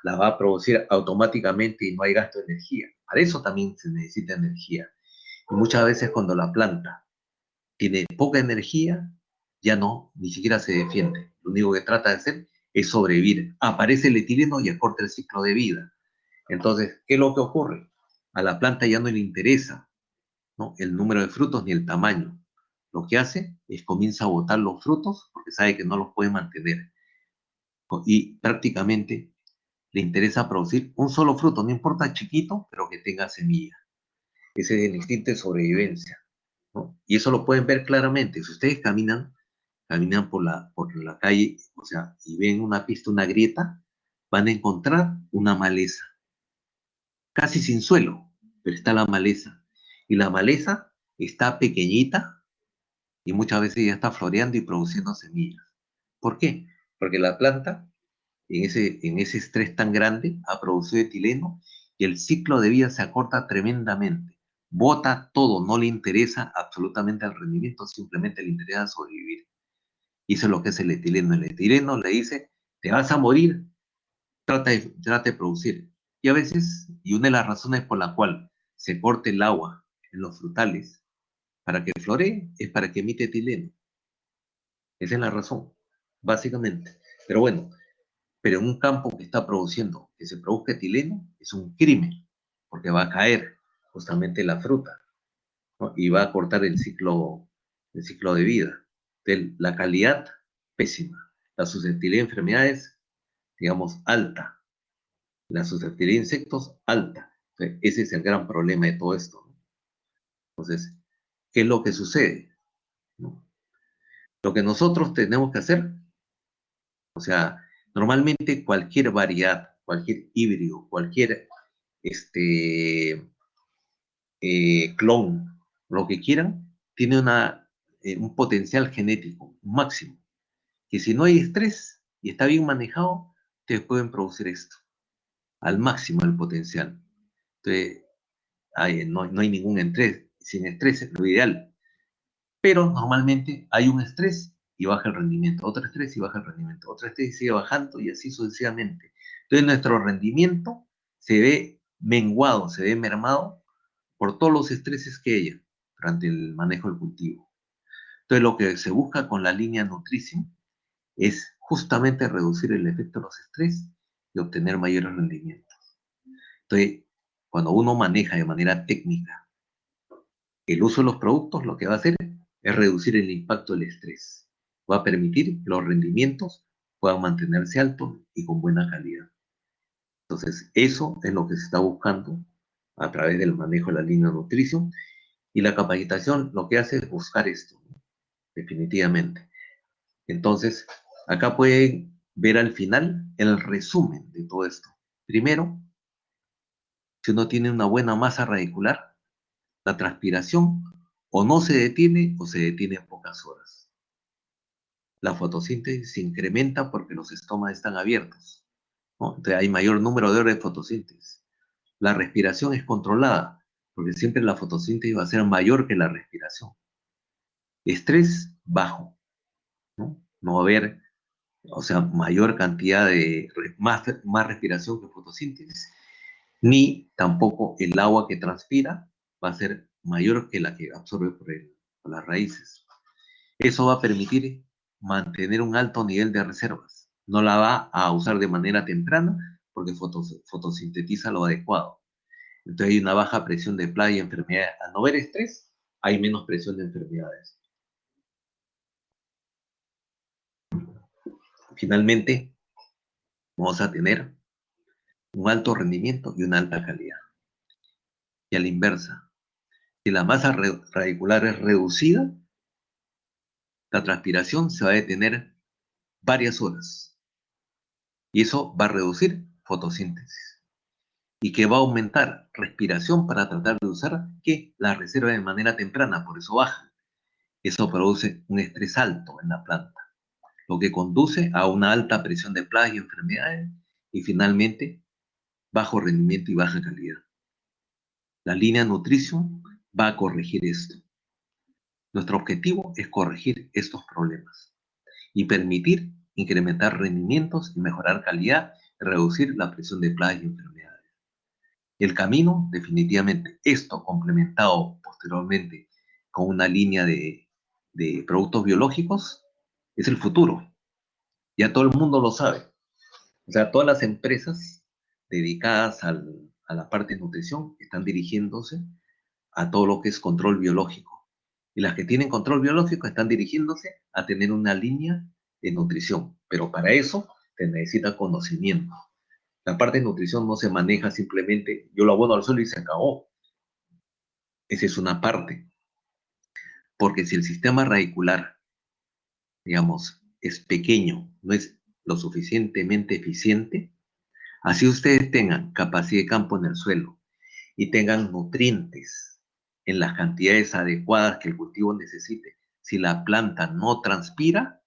la va a producir automáticamente y no hay gasto de energía. Para eso también se necesita energía. Y muchas veces cuando la planta tiene poca energía, ya no, ni siquiera se defiende. Lo único que trata de hacer es sobrevivir. Aparece el etileno y acorta el ciclo de vida. Entonces, ¿qué es lo que ocurre? A la planta ya no le interesa, ¿no? El número de frutos ni el tamaño. Lo que hace es comienza a botar los frutos porque sabe que no los puede mantener. Y prácticamente le interesa producir un solo fruto, no importa chiquito, pero que tenga semilla. Ese es el instinto de sobrevivencia, ¿no? Y eso lo pueden ver claramente. Si ustedes caminan por la calle, o sea, y ven una pista, una grieta, van a encontrar una maleza, casi sin suelo, pero está la maleza. Y la maleza está pequeñita y muchas veces ya está floreando y produciendo semillas. ¿Por qué? Porque la planta, en ese estrés tan grande, ha producido etileno y el ciclo de vida se acorta tremendamente. Bota todo, no le interesa absolutamente el rendimiento, simplemente le interesa sobrevivir. Y eso es lo que es el etileno. El etileno le dice, te vas a morir, trata de producir. Y a veces, y una de las razones por la cual se corta el agua en los frutales para que floree es para que emite etileno. Esa es la razón, básicamente. Pero bueno, pero en un campo que está produciendo, que se produzca etileno, es un crimen, porque va a caer justamente la fruta, ¿no? Y va a cortar el ciclo de vida. La calidad, pésima. La susceptibilidad a enfermedades, digamos, alta. La susceptibilidad a insectos, alta. Entonces, ese es el gran problema de todo esto, ¿no? Entonces, ¿qué es lo que sucede? ¿No? Lo que nosotros tenemos que hacer, o sea, normalmente cualquier variedad, cualquier híbrido, cualquier este, clon, lo que quieran, tiene un potencial genético máximo, que si no hay estrés y está bien manejado, te pueden producir esto, al máximo el potencial. Entonces, no hay ningún estrés, sin estrés es lo ideal, pero normalmente hay un estrés y baja el rendimiento, otro estrés y baja el rendimiento, otro estrés y sigue bajando y así sucesivamente. Entonces nuestro rendimiento se ve menguado, se ve mermado por todos los estreses que haya durante el manejo del cultivo. Entonces lo que se busca con la línea nutrición es justamente reducir el efecto de los estrés y obtener mayores rendimientos. Entonces, cuando uno maneja de manera técnica el uso de los productos, lo que va a hacer es reducir el impacto del estrés. Va a permitir que los rendimientos puedan mantenerse altos y con buena calidad. Entonces, eso es lo que se está buscando a través del manejo de la línea de nutrición, y la capacitación lo que hace es buscar esto, ¿no? Definitivamente. Entonces, acá pueden ver al final el resumen de todo esto. Primero, si uno tiene una buena masa radicular, la transpiración o no se detiene o se detiene en pocas horas. La fotosíntesis se incrementa porque los estomas están abiertos, ¿no? Entonces hay mayor número de horas de fotosíntesis. La respiración es controlada, porque siempre la fotosíntesis va a ser mayor que la respiración. Estrés bajo, ¿no? No va a haber, o sea, mayor cantidad de, más respiración que fotosíntesis, ni tampoco el agua que transpira va a ser mayor que la que absorbe por las raíces. Eso va a permitir mantener un alto nivel de reservas. No la va a usar de manera temprana porque fotosintetiza lo adecuado. Entonces hay una baja presión de plaga y enfermedades. Al no haber estrés, hay menos presión de enfermedades. Finalmente, vamos a tener un alto rendimiento y una alta calidad. Y a la inversa, si la masa radicular es reducida, la transpiración se va a detener varias horas y eso va a reducir fotosíntesis y que va a aumentar respiración para tratar de usar que la reserva de manera temprana, por eso baja. Eso produce un estrés alto en la planta, lo que conduce a una alta presión de plagas y enfermedades y finalmente bajo rendimiento y baja calidad. La línea nutrición va a corregir esto. Nuestro objetivo es corregir estos problemas y permitir incrementar rendimientos y mejorar calidad y reducir la presión de plagas y enfermedades. El camino, definitivamente, esto complementado posteriormente con una línea de productos biológicos, es el futuro. Ya todo el mundo lo sabe. O sea, todas las empresas dedicadas a la parte de nutrición están dirigiéndose a todo lo que es control biológico. Y las que tienen control biológico están dirigiéndose a tener una línea de nutrición. Pero para eso se necesita conocimiento. La parte de nutrición no se maneja simplemente, yo lo abono al suelo y se acabó. Esa es una parte. Porque si el sistema radicular, digamos, es pequeño, no es lo suficientemente eficiente, así ustedes tengan capacidad de campo en el suelo y tengan nutrientes en las cantidades adecuadas que el cultivo necesite. Si la planta no transpira,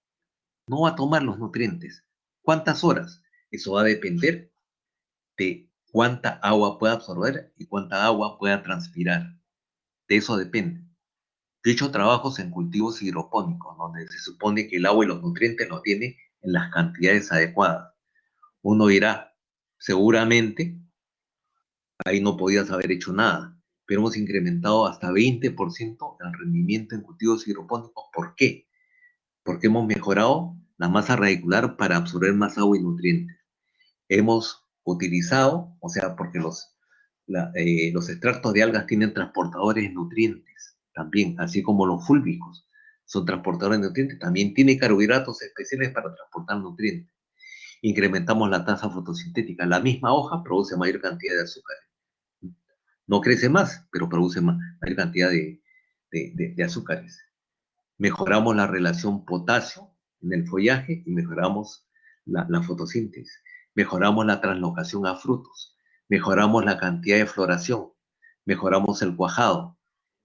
no va a tomar los nutrientes. ¿Cuántas horas? Eso va a depender de cuánta agua pueda absorber y cuánta agua pueda transpirar. De eso depende. Yo he hecho trabajos en cultivos hidropónicos, donde se supone que el agua y los nutrientes los tiene en las cantidades adecuadas. Uno dirá, seguramente ahí no podías haber hecho nada, pero hemos incrementado hasta 20% el rendimiento en cultivos hidropónicos. ¿Por qué? Porque hemos mejorado la masa radicular para absorber más agua y nutrientes. Hemos utilizado, o sea, porque los extractos de algas tienen transportadores de nutrientes también, así como los fúlbicos son transportadores de nutrientes, también tiene carbohidratos especiales para transportar nutrientes. Incrementamos la tasa fotosintética. La misma hoja produce mayor cantidad de azúcar. No crece más, pero produce mayor cantidad de azúcares. Mejoramos la relación potasio en el follaje y mejoramos la fotosíntesis. Mejoramos la translocación a frutos. Mejoramos la cantidad de floración. Mejoramos el cuajado.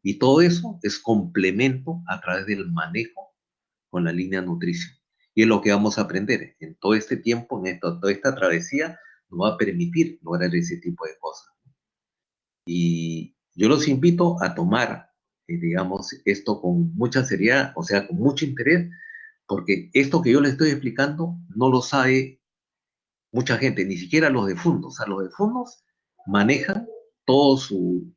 Y todo eso es complemento a través del manejo con la línea nutrición. Y es lo que vamos a aprender en todo este tiempo, toda esta travesía, nos va a permitir lograr ese tipo de cosas. Y yo los invito a tomar, digamos, esto con mucha seriedad, o sea, con mucho interés, Porque esto que yo les estoy explicando no lo sabe mucha gente, ni siquiera los de fondos. O sea, los de fondos manejan todo su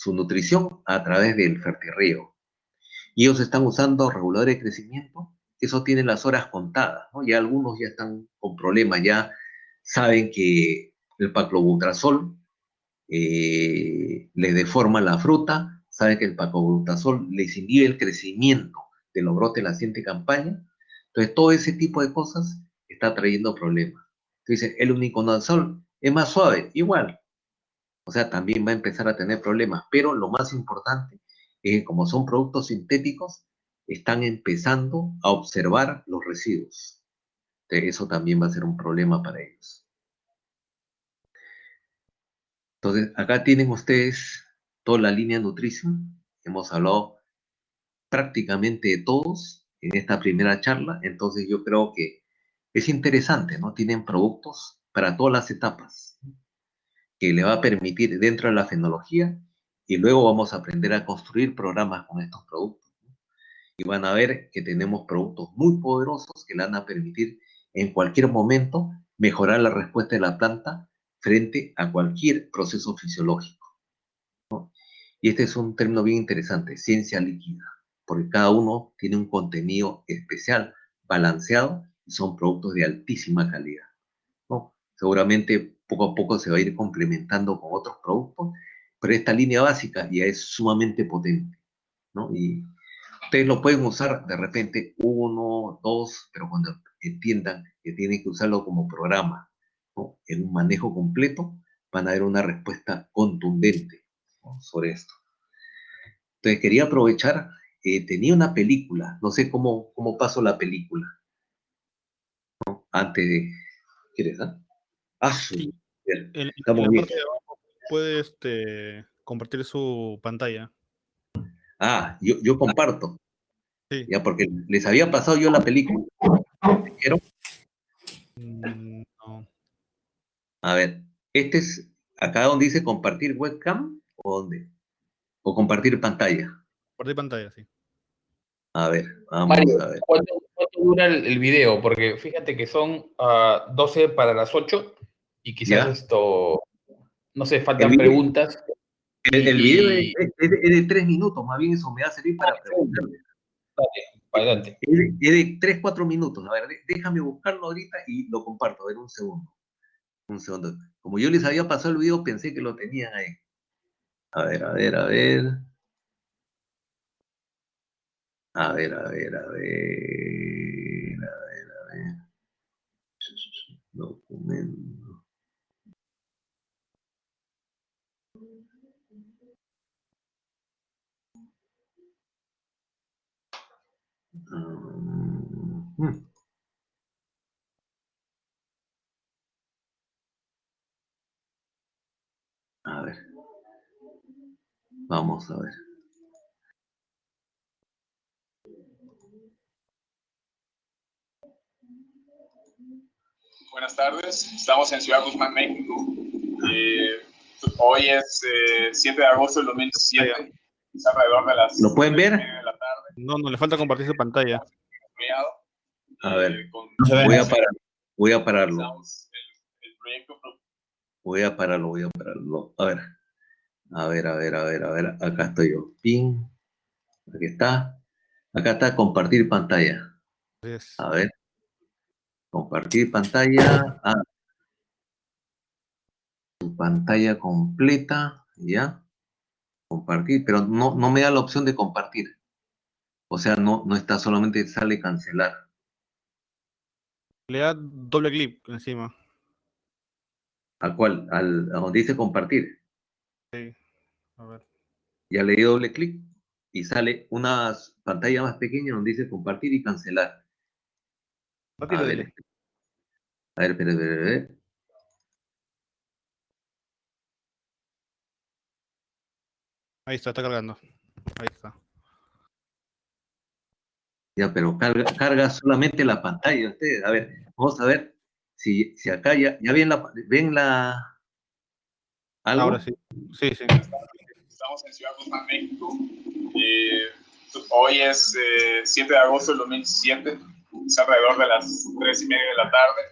nutrición a través del fertirriego. Y ellos están usando reguladores de crecimiento, eso tiene las horas contadas, ¿no? Ya algunos ya están con problemas, ya saben que el paclobutrazol les deforma la fruta, saben que el paclobutrazol les inhibe el crecimiento de los brotes de la siguiente campaña. Entonces, todo ese tipo de cosas está trayendo problemas. Entonces, el uniconazol es más suave, igual, o sea, también va a empezar a tener problemas, pero lo más importante es que como son productos sintéticos, están empezando a observar los residuos. Entonces, eso también va a ser un problema para ellos. Entonces, acá tienen ustedes toda la línea nutrición. Hemos hablado prácticamente de todos en esta primera charla, entonces yo creo que es interesante, ¿no? Tienen productos para todas las etapas que le va a permitir dentro de la fenología y luego vamos a aprender a construir programas con estos productos. Y van a ver que tenemos productos muy poderosos que le van a permitir en cualquier momento mejorar la respuesta de la planta frente a cualquier proceso fisiológico. Y este es un término bien interesante, ciencia líquida, porque cada uno tiene un contenido especial, balanceado, y son productos de altísima calidad, ¿no? Seguramente poco a poco se va a ir complementando con otros productos, pero esta línea básica ya es sumamente potente, ¿no? Y ustedes lo pueden usar de repente uno, dos, pero cuando entiendan que tienen que usarlo como programa, ¿no? En un manejo completo, van a ver una respuesta contundente, ¿no? Sobre esto. Entonces quería aprovechar, tenía una película, no sé cómo pasó la película, ¿no? Antes de... ¿Quieres, ah? Ah, Sí, bien, en estamos la bien. parte de abajo puede compartir su pantalla. Ah, yo comparto, Sí. ya, porque les había pasado yo la película. Dijeron, No. a ver, este es acá donde dice compartir webcam, o dónde, o compartir pantalla. Compartir pantalla, sí. A ver, vamos Mario, a ver. ¿cuánto dura el video? Porque fíjate que son 12 para las 8 y quizás ¿Ya? no sé, El faltan video, preguntas el video y es de 3 minutos, más bien eso me va a servir para preguntarle. dale, para adelante. Es de 3, 4 minutos. A ver, déjame buscarlo ahorita y lo comparto. A ver, un segundo. Un segundo. Como yo les había pasado el video, pensé que lo tenían ahí. A ver, a ver, a ver. A ver, a ver, a ver. A ver, a ver. Documento. Mm, a ver, vamos a ver. Buenas tardes, estamos en Ciudad Guzmán, México. Hoy es 7 de agosto del 2017, es alrededor de las ¿Lo pueden ver? 3:30 de la tarde. No, le falta compartir su pantalla. A ver, Con, voy a parar. Voy a pararlo. el proyecto. Voy a pararlo, voy a pararlo. A ver, a ver, a ver, a ver, a ver. Acá estoy yo. Ping. Aquí está. Acá está compartir pantalla. Es A ver, compartir pantalla. Ah, tu pantalla completa. Ya. Compartir, pero no me da la opción de compartir. O sea, no está, solamente sale cancelar. Le da doble clic encima. ¿A cuál? A donde dice compartir. Sí, a ver. Ya le di doble clic y sale una pantalla más pequeña donde dice compartir y cancelar. A ver, Dele. a ver, espera, espera, espera. Ahí está cargando. Ahí está. Ya, pero carga solamente la pantalla ustedes. A ver, vamos a ver si acá ya ven Ahora algo. sí. Sí, sí. Estamos en Ciudad Guzmán, México. Hoy es 7 de agosto del 2017, es alrededor de las 3:30 de la tarde.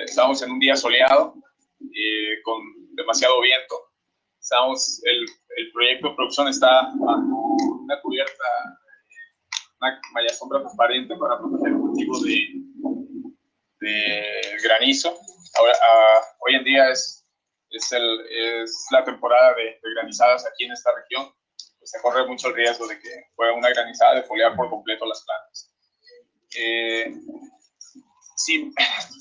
Estamos en un día soleado, con demasiado viento. El proyecto de producción está bajo una cubierta, una malla sombra transparente para proteger el cultivo de granizo. Ahora, hoy en día es la temporada de granizadas aquí en esta región. Pues se corre mucho el riesgo de que pueda una granizada defoliar por completo las plantas. Si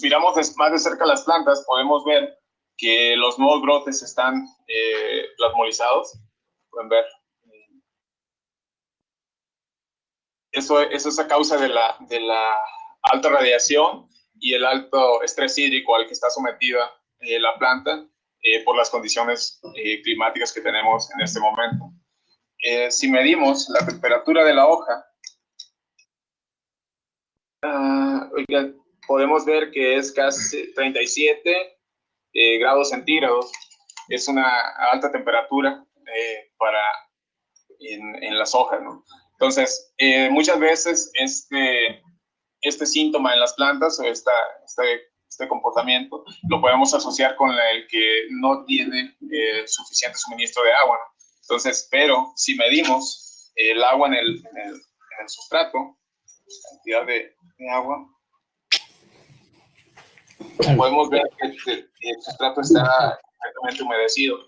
miramos más de cerca las plantas, podemos ver que los nuevos brotes están plasmolizados. Pueden ver. Eso es a causa de la alta radiación y el alto estrés hídrico al que está sometida la planta por las condiciones climáticas que tenemos en este momento. Si medimos la temperatura de la hoja, podemos ver que es casi 37 grados centígrados. Es una alta temperatura en las hojas, ¿no? Entonces, muchas veces este síntoma en las plantas o este comportamiento lo podemos asociar con el que no tiene suficiente suministro de agua, ¿no? Entonces, pero si medimos el agua en el sustrato, cantidad de agua, podemos ver que el sustrato está completamente humedecido.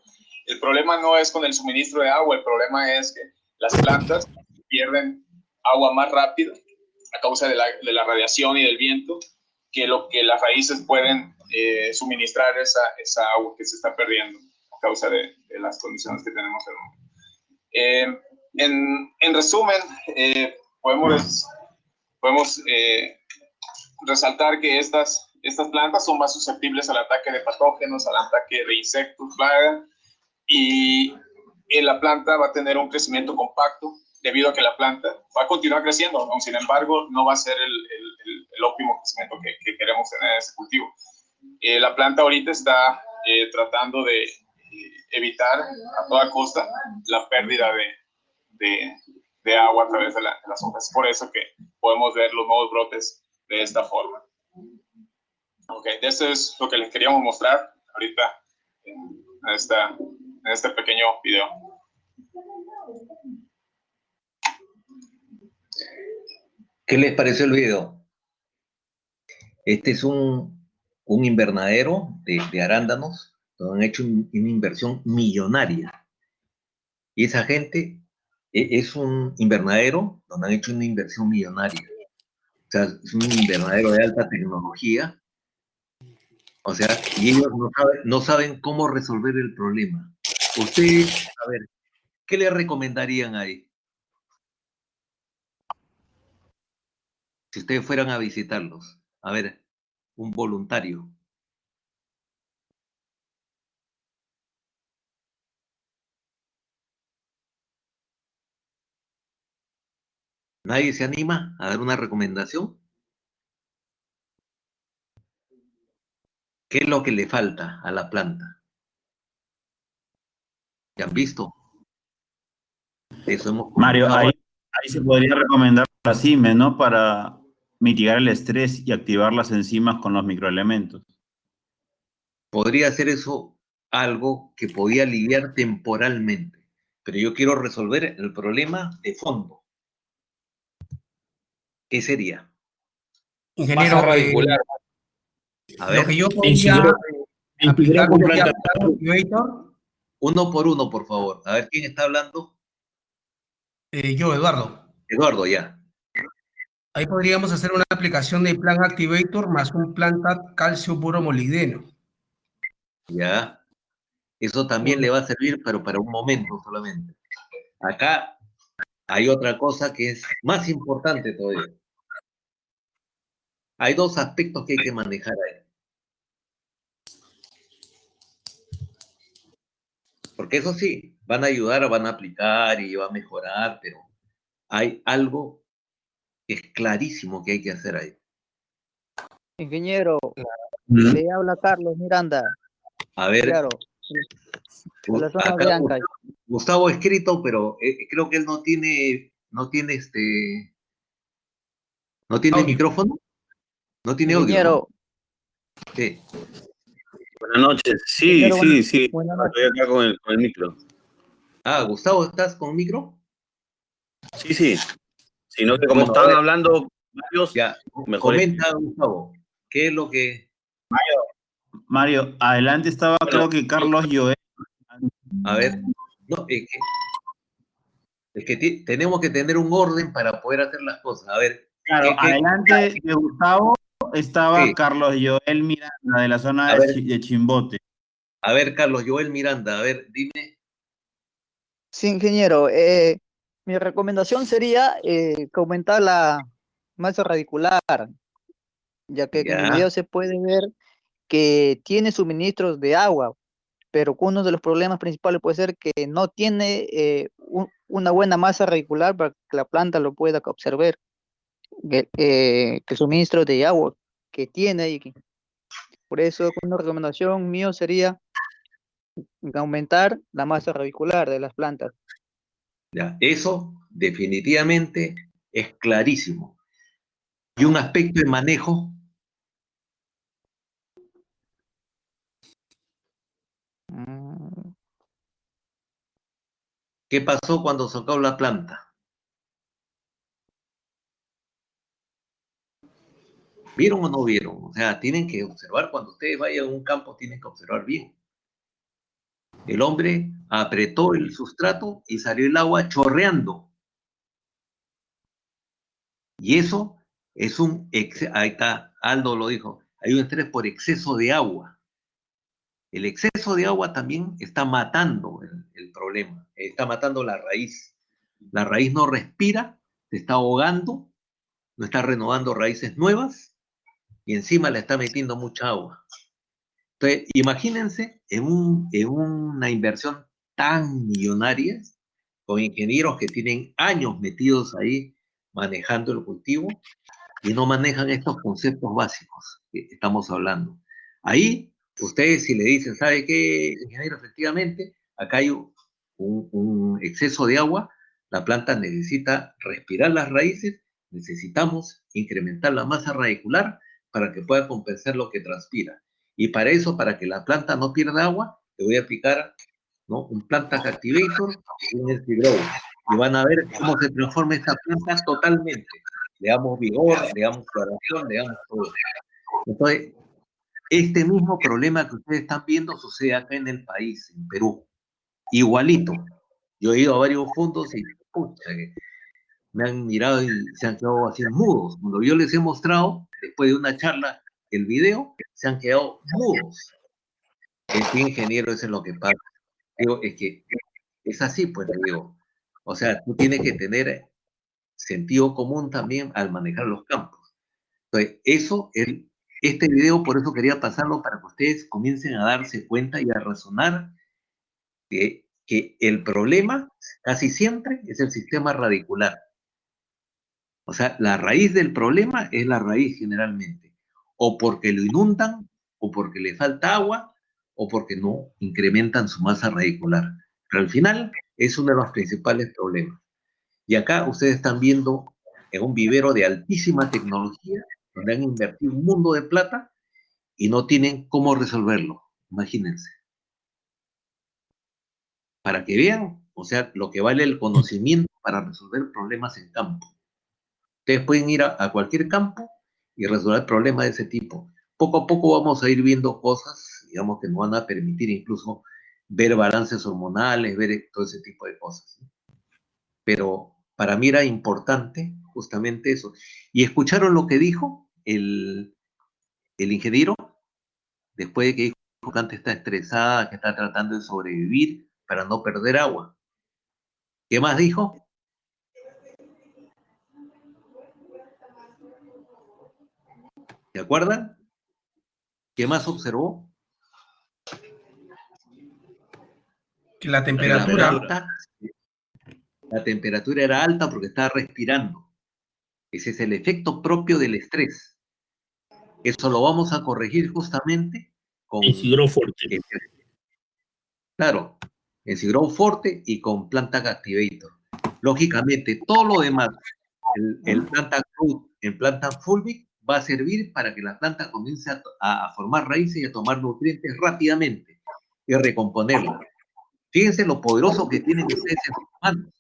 El problema no es con el suministro de agua, el problema es que las plantas pierden agua más rápido a causa de la radiación y del viento que lo que las raíces pueden suministrar esa agua que se está perdiendo a causa de las condiciones que tenemos en el mundo. En resumen, podemos resaltar que estas plantas son más susceptibles al ataque de patógenos, al ataque de insectos, plaga, y la planta va a tener un crecimiento compacto debido a que la planta va a continuar creciendo, aun sin embargo no va a ser el óptimo crecimiento que queremos tener en ese cultivo. La planta ahorita está tratando de evitar a toda costa la pérdida de agua a través de las hojas. Es por eso que podemos ver los nuevos brotes de esta forma. Ok, eso es lo que les queríamos mostrar ahorita en este pequeño video. ¿Qué les pareció el video? Este es un invernadero de arándanos donde han hecho una inversión millonaria. Y esa gente es un invernadero donde han hecho una inversión millonaria. O sea, es un invernadero de alta tecnología. O sea, y ellos no saben cómo resolver el problema. Ustedes, a ver, ¿qué le recomendarían ahí? Si ustedes fueran a visitarlos. A ver, un voluntario. ¿Nadie se anima a dar una recomendación? ¿Qué es lo que le falta a la planta? ¿Ya han visto? Eso hemos Mario, comentado. ahí se podría recomendar la CIME, ¿no? Para mitigar el estrés y activar las enzimas con los microelementos. Podría ser eso algo que podía aliviar temporalmente, pero yo quiero resolver el problema de fondo. ¿Qué sería? Ingeniero, Masa radicular. A lo ver, que yo podría aplicar con sería planta. Plan Activator. uno por uno, por favor. A ver, ¿quién está hablando? Yo, Eduardo. Eduardo, ya. Ahí podríamos hacer una aplicación de Plan Activator más un Plantat calcio puro molibdeno. Ya. Eso también le va a servir, pero para un momento solamente. Acá hay otra cosa que es más importante todavía. Hay dos aspectos que hay que manejar ahí. Porque eso sí, van a ayudar, van a aplicar y va a mejorar, pero hay algo que es clarísimo que hay que hacer ahí. Ingeniero, le habla Carlos Miranda. A ver, Claro, de la zona acá de Ancash. Gustavo ha escrito, pero creo que él no tiene ¿No tiene Audio. micrófono? No tiene audio, ¿no? Ingeniero, Sí. Buenas noches. Sí, ingeniero, sí. buenas noches. Estoy acá con el micro. Ah, Gustavo, ¿estás con micro? Sí. Sino que como Bueno, a estaban ver, hablando varios, ya, mejor es. comenta, Gustavo, ¿qué es lo que... Mario, adelante estaba Bueno, creo que Carlos Joel. a ver, no, tenemos que tener un orden para poder hacer las cosas. A ver, Claro, adelante de Gustavo estaba sí, Carlos Joel Miranda de la zona a ver, de Chimbote. a ver, Carlos Joel Miranda, a ver, dime, Sí, ingeniero, mi recomendación sería que aumentar la masa radicular, ya que en el ya, video se puede ver que tiene suministros de agua, pero uno de los problemas principales puede ser que no tiene una buena masa radicular para que la planta lo pueda absorber, que el suministro de agua que tiene. Por eso una recomendación mío sería aumentar la masa radicular de las plantas. ya, eso definitivamente es clarísimo. Y un aspecto de manejo, Mm, ¿qué pasó cuando sacó la planta? ¿Vieron o no vieron? O sea, tienen que observar, cuando ustedes vayan a un campo, tienen que observar bien. El hombre apretó el sustrato y salió el agua chorreando. Y eso es ahí está, Aldo lo dijo, hay un estrés por exceso de agua. El exceso de agua también está matando el problema, está matando la raíz. La raíz no respira, se está ahogando, no está renovando raíces nuevas y encima le está metiendo mucha agua. Entonces, imagínense en una inversión tan millonaria, con ingenieros que tienen años metidos ahí manejando el cultivo y no manejan estos conceptos básicos que estamos hablando. Ahí, ustedes si le dicen, ¿sabe qué, ingeniero? Efectivamente, acá hay un exceso de agua, la planta necesita respirar las raíces, necesitamos incrementar la masa radicular para que pueda compensar lo que transpira. Y para eso, para que la planta no pierda agua, le voy a aplicar, ¿no?, un Plant Activator y un SB-Grow. Y van a ver cómo se transforma esta planta totalmente. Le damos vigor, le damos floración, le damos todo. Entonces, este mismo problema que ustedes están viendo sucede acá en el país, en Perú. Igualito. Yo he ido a varios fondos y, pucha, que me han mirado y se han quedado así mudos. Cuando yo les he mostrado, después de una charla, el video, se han quedado mudos. Es ingeniero, eso es lo que pasa. Digo, es que es así, pues le digo. O sea, tú tienes que tener sentido común también al manejar los campos. Entonces, este video, por eso quería pasarlo para que ustedes comiencen a darse cuenta y a razonar que el problema casi siempre es el sistema radicular. O sea, la raíz del problema es la raíz generalmente. O porque lo inundan, o porque le falta agua, o porque no incrementan su masa radicular. Pero al final es uno de los principales problemas. Y acá ustedes están viendo en un vivero de altísima tecnología, donde han invertido un mundo de plata y no tienen cómo resolverlo. Imagínense. Para que vean, o sea, lo que vale el conocimiento para resolver problemas en campo. Ustedes pueden ir a cualquier campo y resolver problemas de ese tipo. Poco a poco vamos a ir viendo cosas, digamos, que nos van a permitir incluso ver balances hormonales, ver todo ese tipo de cosas. Pero para mí era importante justamente eso. ¿Y escucharon lo que dijo el ingeniero? Después de que dijo que la planta está estresada, que está tratando de sobrevivir para no perder agua. ¿Qué más dijo? ¿Se acuerdan? ¿Qué más observó? Que la La temperatura, planta, la temperatura era alta porque estaba respirando. Ese es el efecto propio del estrés. Eso lo vamos a corregir justamente con... Claro, en Grow Forte y con Plant Activator. Lógicamente, todo lo demás, el Plant Activator en planta fulvic va a servir para que la planta comience a formar raíces y a tomar nutrientes rápidamente y recomponerla. Fíjense lo poderoso que tienen ustedes en sus manos,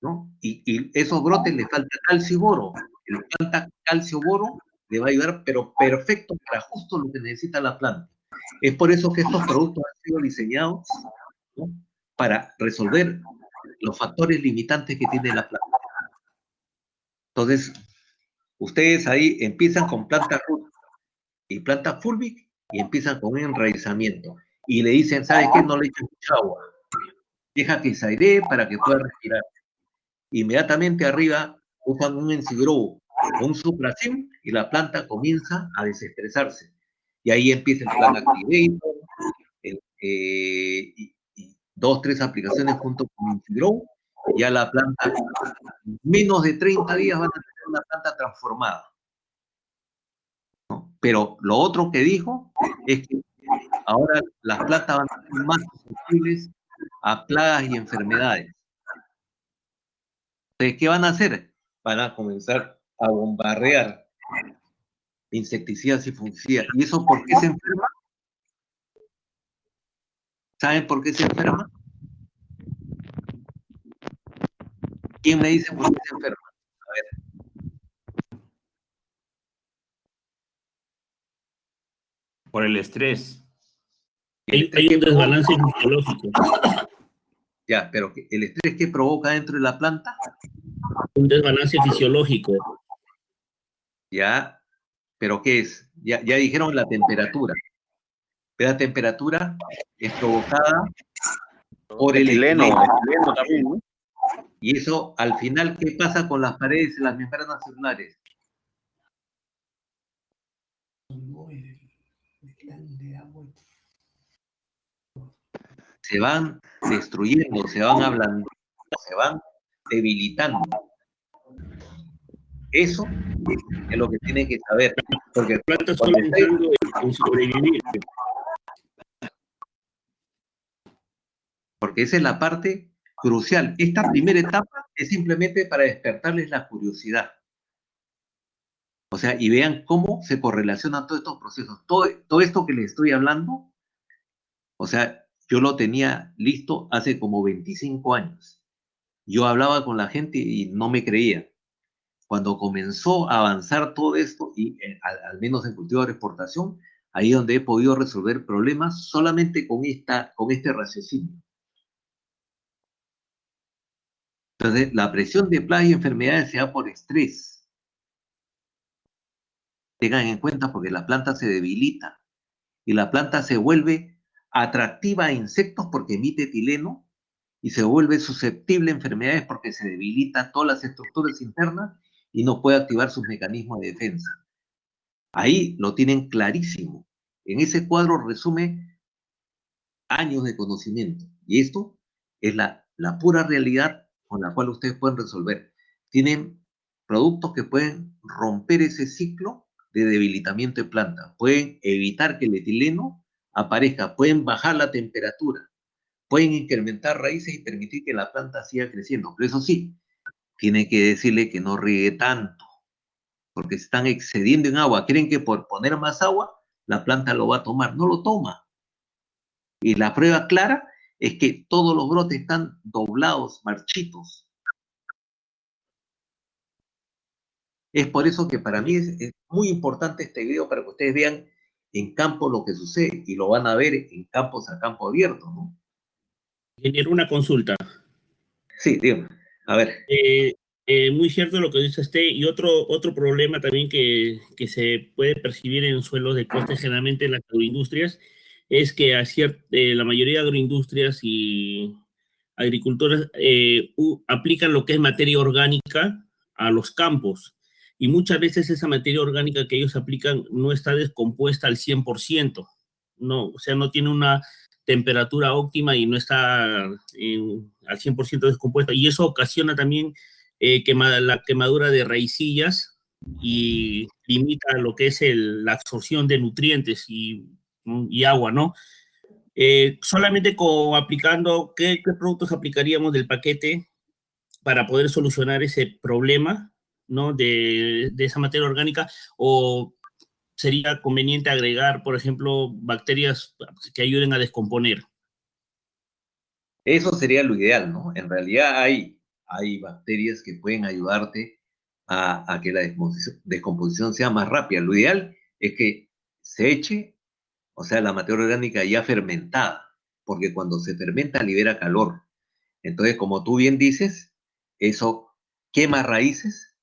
¿no? Y esos brotes le falta calcio y boro. El planta calcio-boro le va a ayudar, pero perfecto para justo lo que necesita la planta. Es por eso que estos productos han sido diseñados, ¿no?, para resolver los factores limitantes que tiene la planta. Entonces, ustedes ahí empiezan con planta root y planta fulvic y empiezan con un enraizamiento. Y le dicen, ¿sabes qué? No le eches mucha agua. Deja que se airee para que pueda respirar. Inmediatamente arriba usan un Ensigrow o un Supracim y la planta comienza a desestresarse. Y ahí empieza el plan Activator, y 2, 3 aplicaciones junto con Ensigrow. Ya la planta, en menos de 30 días van a tener una planta transformada, ¿no? Pero lo otro que dijo es que ahora las plantas van a ser más susceptibles a plagas y enfermedades. Entonces, ¿qué van a hacer? Van a comenzar a bombardear insecticidas y fungicidas. ¿Y eso por qué se enferma? ¿Saben por qué se enferma? ¿Quién me dice por qué se enferma? A ver. Por el estrés. Hay un desbalance fisiológico. Ya, pero ¿el estrés qué provoca dentro de la planta? Un desbalance fisiológico. Ya, ¿pero qué es? Ya dijeron la temperatura. Pero la temperatura es provocada por el etileno etileno. también, ¿no? Y eso, al final, ¿qué pasa con las paredes y las membranas celulares? Se van destruyendo, se van ablandando, se van debilitando. Eso es lo que tienen que saber. Porque Las plantas están pensando en sobrevivir. Porque esa es la parte crucial. Esta primera etapa es simplemente para despertarles la curiosidad. O sea, y vean cómo se correlacionan todos estos procesos. Todo esto que les estoy hablando, o sea, yo lo tenía listo hace como 25 años. Yo hablaba con la gente y no me creía. Cuando comenzó a avanzar todo esto, y al menos en cultivo de exportación, ahí es donde he podido resolver problemas solamente con este raciocinio. Entonces, la presión de plagas y enfermedades se da por estrés. Tengan en cuenta porque la planta se debilita y la planta se vuelve atractiva a insectos porque emite etileno y se vuelve susceptible a enfermedades porque se debilita todas las estructuras internas y no puede activar sus mecanismos de defensa. Ahí lo tienen clarísimo. En ese cuadro resume años de conocimiento. Y esto es la pura realidad con la cual ustedes pueden resolver. Tienen productos que pueden romper ese ciclo de debilitamiento de planta. Pueden evitar que el etileno aparezca. Pueden bajar la temperatura. Pueden incrementar raíces y permitir que la planta siga creciendo. Pero eso sí, tiene que decirle que no riegue tanto, porque se están excediendo en agua. Creen que por poner más agua, la planta lo va a tomar. No lo toma. Y la prueba clara es que todos los brotes están doblados, marchitos. Es por eso que para mí es muy importante este video para que ustedes vean en campo lo que sucede y lo van a ver en campos a campo abierto, ¿no? Ingeniero, una consulta. Sí, dígame. A ver. Muy cierto lo que dice usted, y otro problema también que se puede percibir en suelos de costa, generalmente en las agroindustrias, es que la mayoría de agroindustrias y agricultores aplican lo que es materia orgánica a los campos, y muchas veces esa materia orgánica que ellos aplican no está descompuesta al 100%, no, o sea, no tiene una temperatura óptima y no está al 100% descompuesta, y eso ocasiona también la quemadura de raicillas y limita lo que es la absorción de nutrientes y agua, ¿no? Solamente aplicando, ¿qué productos aplicaríamos del paquete para poder solucionar ese problema ¿no? de esa materia orgánica, o sería conveniente agregar, por ejemplo, bacterias que ayuden a descomponer. Eso sería lo ideal, ¿no? En realidad hay bacterias que pueden ayudarte a que la descomposición sea más rápida. Lo ideal es que se eche, o sea, la materia orgánica ya fermentada, porque cuando se fermenta libera calor. Entonces, como tú bien dices, eso quema raíces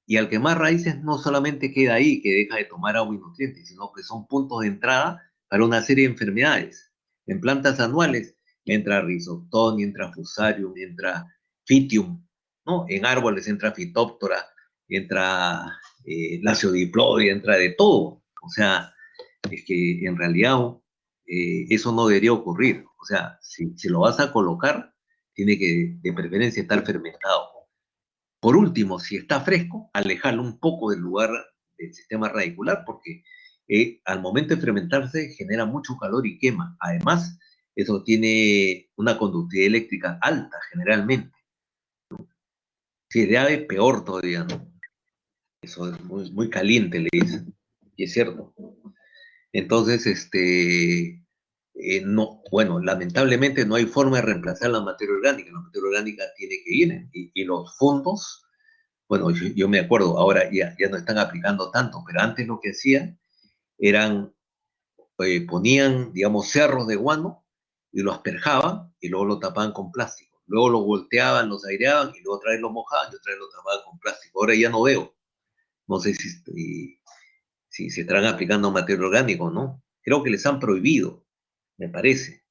y al quemar raíces no solamente queda ahí, que deja de tomar agua y nutrientes, sino que son puntos de entrada para una serie de enfermedades. En plantas anuales entra Rhizoctonia, entra Fusarium, entra Phytium, ¿no? En árboles entra Phytophthora, entra Lasiodiplodia, entra de todo. O sea, es que en realidad eso no debería ocurrir. O sea, si lo vas a colocar, tiene que de preferencia estar fermentado. Por último, si está fresco, alejarlo un poco del lugar del sistema radicular, porque al momento de fermentarse genera mucho calor y quema. Además, eso tiene una conductividad eléctrica alta generalmente. Si es de ave, peor todavía, ¿no? Eso es muy, muy caliente, le dicen. Y es cierto. Entonces, no, bueno, lamentablemente no hay forma de reemplazar la materia orgánica. La materia orgánica tiene que ir. Y los fondos, bueno, yo me acuerdo, ahora ya no están aplicando tanto, pero antes lo que hacían eran, ponían, digamos, cerros de guano y lo asperjaban y luego lo tapaban con plástico. Luego lo volteaban, los aireaban y luego otra vez lo mojaban y otra vez lo tapaban con plástico. Ahora ya no veo. No sé si se estarán aplicando materia orgánica o no. Creo que les han prohibido, me parece,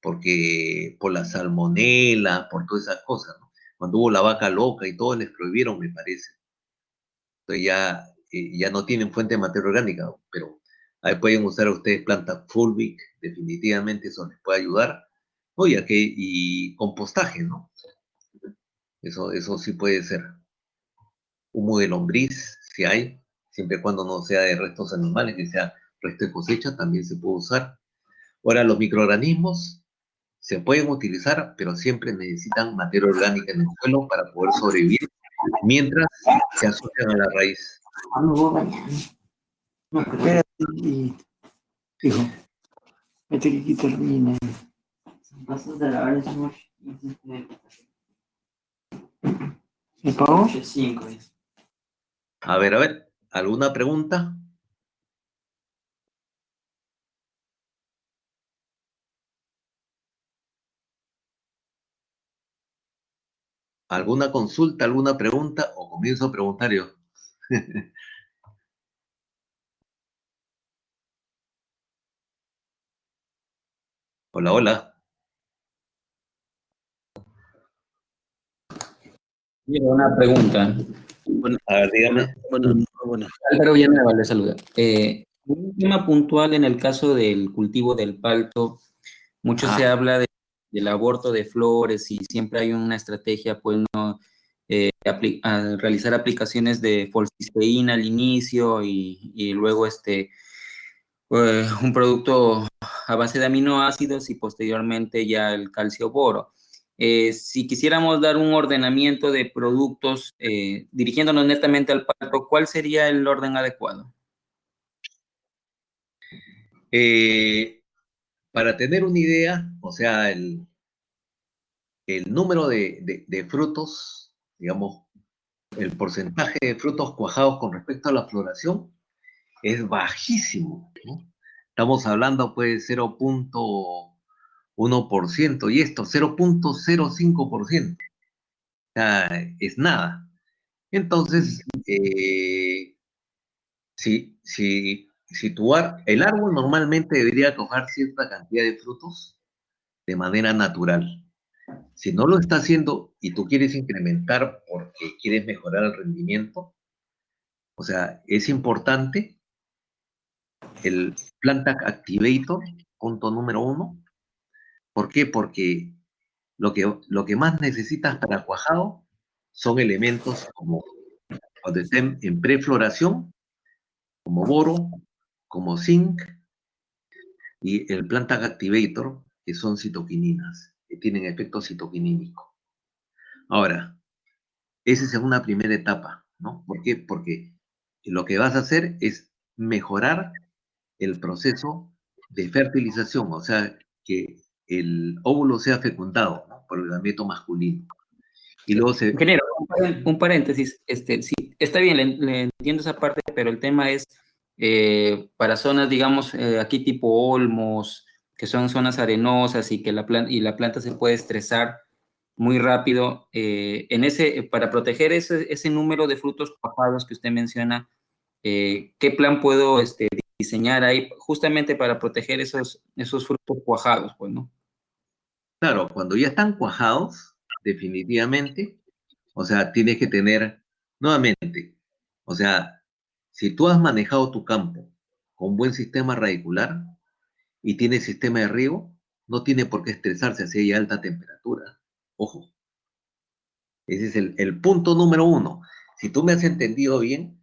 porque por la salmonela, por todas esas cosas, ¿no? Cuando hubo la vaca loca y todo les prohibieron, me parece. Entonces ya no tienen fuente de materia orgánica, pero ahí pueden usar ustedes planta fulvic, definitivamente eso les puede ayudar. Oye, y compostaje, ¿no? Eso sí puede ser. Humo de lombriz, si hay, siempre y cuando no sea de restos animales, que sea resto de cosecha, también se puede usar. Ahora, los microorganismos se pueden utilizar, pero siempre necesitan materia orgánica en el suelo para poder sobrevivir mientras se asocian a la raíz. Espérate, hijo. Vete que aquí termina. ¿Me pagó? A ver, ¿alguna pregunta? ¿Alguna consulta, alguna pregunta? ¿O comienzo a preguntar yo? Hola, hola. Una pregunta. Bueno, A ver, dígame. bueno. Álvaro Villanueva le saluda. Un tema puntual en el caso del cultivo del palto, mucho se habla del aborto de flores y siempre hay una estrategia, pues, no, a realizar aplicaciones de folcisteína al inicio y luego un producto a base de aminoácidos y posteriormente ya el calcio boro. Si quisiéramos dar un ordenamiento de productos dirigiéndonos netamente al palto, ¿cuál sería el orden adecuado? Para tener una idea, o sea, el número de frutos, digamos, el porcentaje de frutos cuajados con respecto a la floración es bajísimo, ¿no? Estamos hablando, pues, 0.1% y esto, 0.05%. O sea, es nada. Entonces, el árbol normalmente debería coger cierta cantidad de frutos de manera natural. Si no lo está haciendo y tú quieres incrementar porque quieres mejorar el rendimiento, o sea, es importante el Plantac Activator, punto número 1. ¿Por qué? Porque lo que más necesitas para cuajado son elementos como cuando estén en prefloración, como boro, como zinc, y el Plantac Activator, que son citoquininas, que tienen efecto citoquinínico. Ahora, esa es una primera etapa. ¿no? ¿Por qué? Porque lo que vas a hacer es mejorar el proceso de fertilización, o sea, que el óvulo sea fecundado, ¿no? Por el gameto masculino. Y luego se... Ingeniero, un paréntesis, sí, está bien, le entiendo esa parte, pero el tema es para zonas, digamos, aquí tipo Olmos, que son zonas arenosas y que la planta se puede estresar muy rápido. Para proteger ese número de frutos cuajados que usted menciona, ¿qué plan puedo diseñar ahí justamente para proteger esos frutos cuajados, pues, ¿no? Claro, cuando ya están cuajados, definitivamente, o sea, tienes que tener, nuevamente, o sea, si tú has manejado tu campo con buen sistema radicular y tienes sistema de riego, no tiene por qué estresarse si hay alta temperatura. Ojo, ese es el punto número uno. Si tú me has entendido bien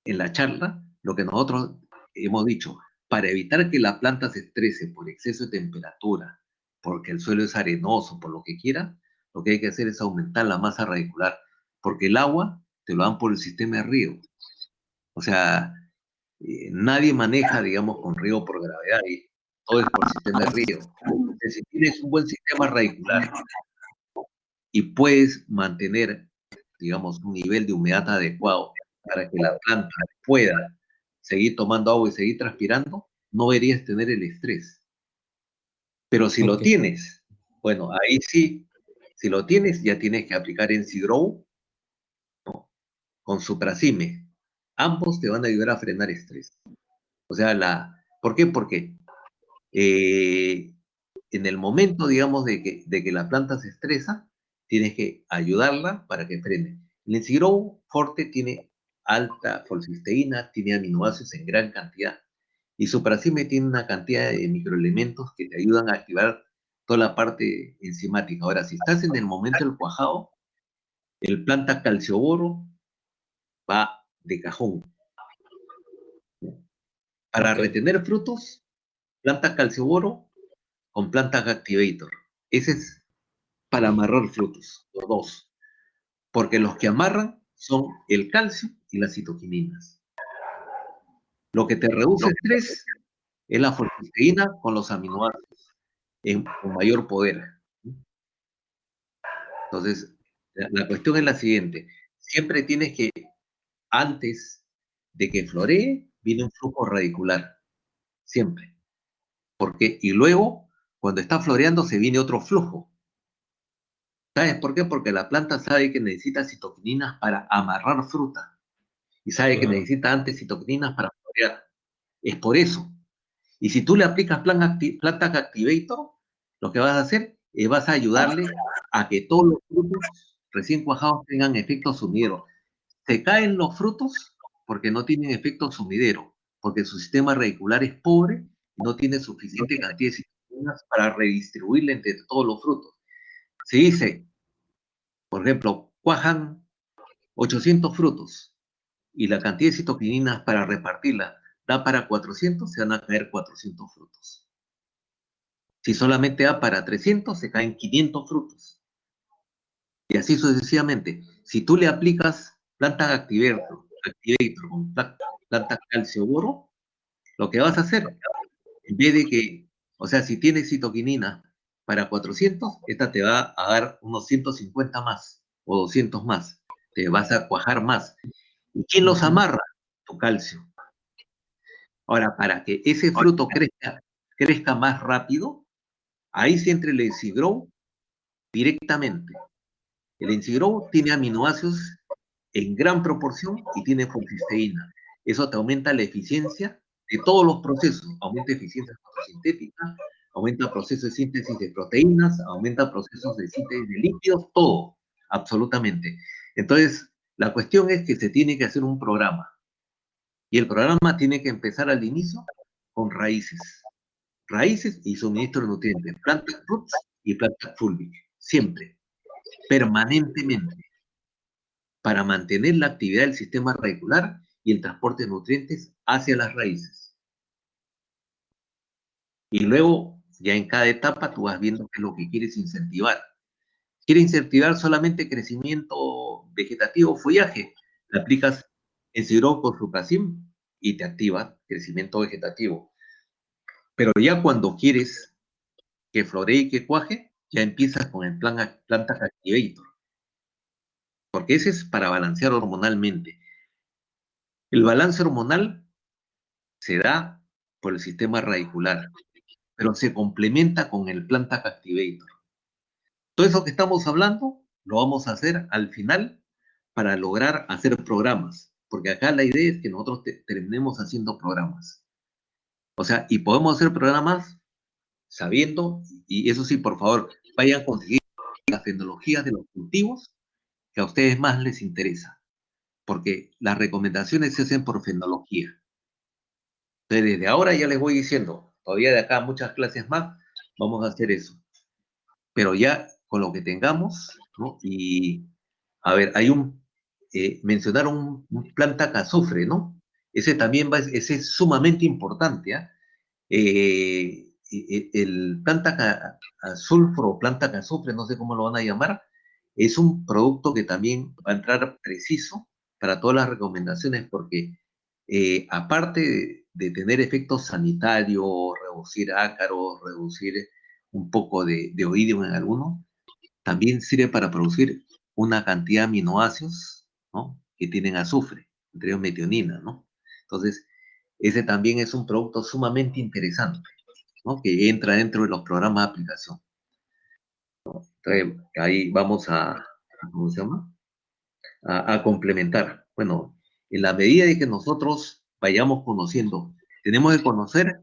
en la charla, lo que nosotros hemos dicho, para evitar que la planta se estrese por exceso de temperatura, porque el suelo es arenoso, por lo que quiera, lo que hay que hacer es aumentar la masa radicular, porque el agua te lo dan por el sistema de riego. O sea, nadie maneja, digamos, con riego por gravedad, y todo es por sistema de riego. Entonces, si tienes un buen sistema radicular y puedes mantener, digamos, un nivel de humedad adecuado para que la planta pueda seguir tomando agua y seguir transpirando, no deberías tener el estrés. Pero si lo tienes, bueno, ahí sí, si lo tienes, ya tienes que aplicar en Grow, ¿no? Con Supracime. Ambos te van a ayudar a frenar estrés. O sea, ¿por qué? Porque en el momento, digamos, de que la planta se estresa, tienes que ayudarla para que frene. El Ensigrow Forte tiene alta folcisteína, tiene aminoácidos en gran cantidad, y Supracime tiene una cantidad de microelementos que te ayudan a activar toda la parte enzimática. Ahora, si estás en el momento del cuajado, el planta calcioboro va de cajón. Para retener frutos, planta calcioboro con planta activator. Ese es para amarrar frutos, los dos. Porque los que amarran son el calcio y las citoquininas. Lo que te reduce estrés es la folcisteína con los aminoácidos con mayor poder. Entonces, la cuestión es la siguiente. Siempre tienes que, antes de que floree, viene un flujo radicular. Siempre. Y luego, cuando está floreando, se viene otro flujo. ¿Sabes por qué? Porque la planta sabe que necesita citoquininas para amarrar fruta. Y sabe que necesita antes citoquininas para florear. Es por eso. Y si tú le aplicas Planta Activator, lo que vas a hacer es vas a ayudarle a que todos los frutos recién cuajados tengan efecto sumidero. Se caen los frutos porque no tienen efecto sumidero, porque su sistema radicular es pobre y no tiene suficiente cantidad de citoquinas para redistribuirle entre todos los frutos. Se dice, por ejemplo, cuajan 800 frutos y la cantidad de citoquininas para repartirla da para 400, se van a caer 400 frutos. Si solamente da para 300, se caen 500 frutos. Y así sucesivamente. Si tú le aplicas Planta Activator con planta calcio-boro, lo que vas a hacer, en vez de que, o sea, si tienes citoquinina para 400, esta te va a dar unos 150 más o 200 más. Te vas a cuajar más. ¿Y quién los amarra? Tu calcio. Ahora, para que ese fruto crezca más rápido, ahí sí entra el Ensigrow directamente. El Ensigrow tiene aminoácidos en gran proporción y tiene folcisteína. Eso te aumenta la eficiencia de todos los procesos. Aumenta eficiencia fotosintética, aumenta procesos de síntesis de proteínas, aumenta procesos de síntesis de lípidos, todo, absolutamente. Entonces, la cuestión es que se tiene que hacer un programa. Y el programa tiene que empezar al inicio con raíces. Raíces y suministro de nutrientes. Planta roots y planta fulvic. Siempre. Permanentemente. Para mantener la actividad del sistema radicular y el transporte de nutrientes hacia las raíces. Y luego, ya en cada etapa, tú vas viendo qué es lo que quieres incentivar. ¿Quieres incentivar solamente crecimiento vegetativo, follaje? le aplicas Enciroc con Supracim y te activa crecimiento vegetativo. Pero ya cuando quieres que floree y que cuaje, ya empiezas con el Planta Activator, porque ese es para balancear hormonalmente. El balance hormonal se da por el sistema radicular, pero se complementa con el Planta Activator. Todo eso que estamos hablando lo vamos a hacer al final para lograr hacer programas, porque acá la idea es que nosotros terminemos haciendo programas. O sea, y podemos hacer programas sabiendo, y eso sí, por favor, vayan a conseguir las tecnologías de los cultivos que a ustedes más les interesa, porque las recomendaciones se hacen por fenología. Entonces, desde ahora ya les voy diciendo, todavía de acá muchas clases más, vamos a hacer eso. Pero ya con lo que tengamos, ¿no? Y, a ver, mencionaron un planta que azufre, ¿no? Ese también ese es sumamente importante, ¿ah? El planta sulfuro o planta que azufre, no sé cómo lo van a llamar, es un producto que también va a entrar preciso para todas las recomendaciones, porque aparte de tener efectos sanitarios, reducir ácaros, reducir un poco de oídio en algunos, también sirve para producir una cantidad de aminoácidos, ¿no? Que tienen azufre, entre ellos metionina, ¿no? Entonces, ese también es un producto sumamente interesante, ¿no? Que entra dentro de los programas de aplicación. Entonces, ahí vamos ¿cómo se llama? A complementar. Bueno, en la medida de que nosotros vayamos conociendo, tenemos que conocer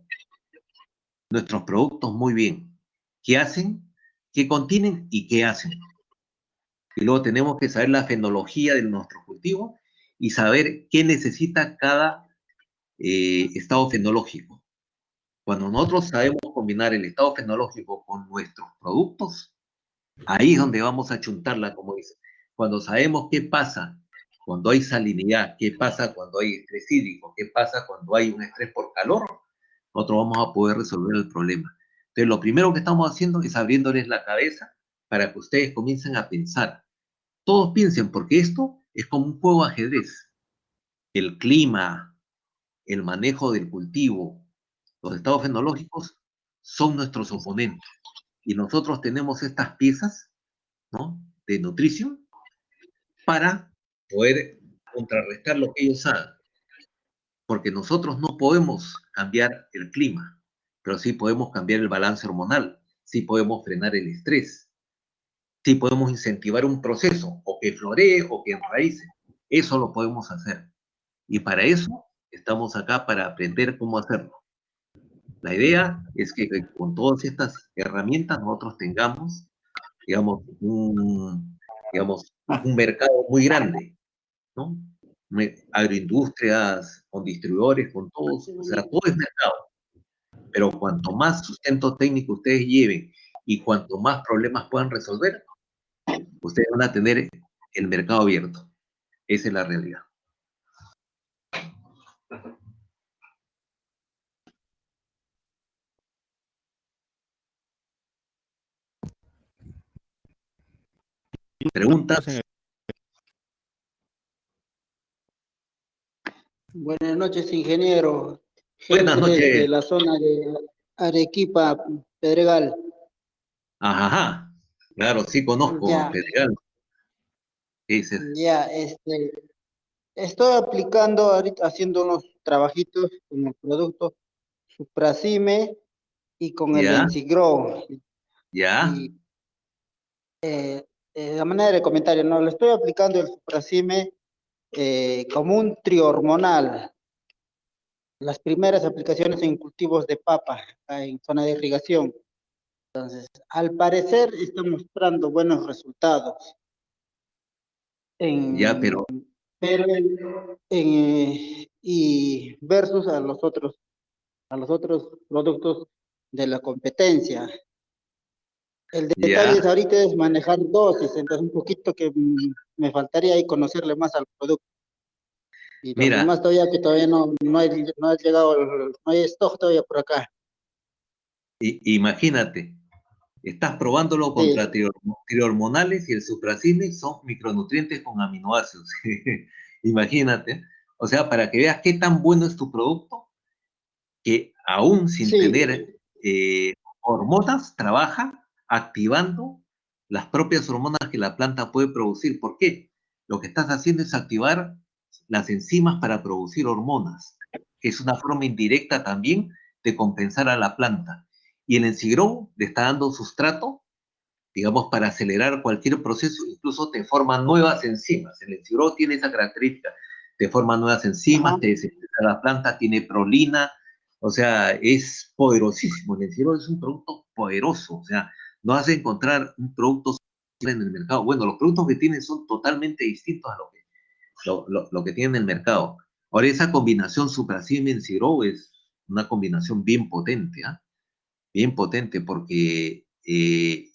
nuestros productos muy bien. ¿Qué hacen? ¿Qué contienen? ¿Y qué hacen? Y luego tenemos que saber la fenología de nuestro cultivo y saber qué necesita cada estado fenológico. Cuando nosotros sabemos combinar el estado fenológico con nuestros productos, ahí es donde vamos a chuntarla, como dice. Cuando sabemos qué pasa cuando hay salinidad, qué pasa cuando hay estrés hídrico, qué pasa cuando hay un estrés por calor, nosotros vamos a poder resolver el problema. Entonces, lo primero que estamos haciendo es abriéndoles la cabeza para que ustedes comiencen a pensar. Todos piensen, porque esto es como un juego de ajedrez. El clima, el manejo del cultivo, los estados fenológicos son nuestros oponentes. Y nosotros tenemos estas piezas, ¿no?, de nutrición para poder contrarrestar lo que ellos hagan. Porque nosotros no podemos cambiar el clima, pero sí podemos cambiar el balance hormonal, sí podemos frenar el estrés, sí podemos incentivar un proceso, o que floree o que enraíce. Eso lo podemos hacer. Y para eso estamos acá, para aprender cómo hacerlo. La idea es que con todas estas herramientas nosotros tengamos, digamos, un mercado muy grande, ¿no? Agroindustrias, con distribuidores, con todos, o sea, todo es mercado. Pero cuanto más sustento técnico ustedes lleven y cuanto más problemas puedan resolver, ustedes van a tener el mercado abierto. Esa es la realidad. ¿Preguntas? Buenas noches, ingeniero. Buenas Henry, noches. de la zona de Arequipa, Pedregal. Ajá, claro, sí conozco Ya. Pedregal. Ya, estoy aplicando ahorita, haciendo unos trabajitos con el producto Supracime y con el Ya. Ensigro. Ya. Y, de manera de comentario, no, le estoy aplicando el Supracime como un trihormonal. Las primeras aplicaciones en cultivos de papa, en zona de irrigación. Entonces, al parecer está mostrando buenos resultados. Ya, pero y versus a los otros productos de la competencia. El detalle es ahorita es manejar dosis, entonces un poquito que me faltaría ahí conocerle más al producto. Y lo demás todavía que todavía no ha llegado, no hay stock todavía por acá. Imagínate, estás probándolo contra trihormonales y el Supracime son micronutrientes con aminoácidos. Imagínate. O sea, para que veas qué tan bueno es tu producto, que aún sin Sí. tener hormonas, trabaja activando las propias hormonas que la planta puede producir. ¿Por qué? Lo que estás haciendo es activar las enzimas para producir hormonas, que es una forma indirecta también de compensar a la planta. Y el Ensigrow le está dando sustrato, digamos, para acelerar cualquier proceso, incluso te forma nuevas enzimas. El Ensigrow tiene esa característica, te forma nuevas enzimas, te desintegra la planta, tiene prolina, o sea, es poderosísimo. El Ensigrow es un producto poderoso, o sea, no vas a encontrar un producto en el mercado. Bueno, los productos que tienen son totalmente distintos a lo que tiene en el mercado. Ahora, esa combinación Supracim Ensigrow es una combinación bien potente, ¿ah? Bien potente, porque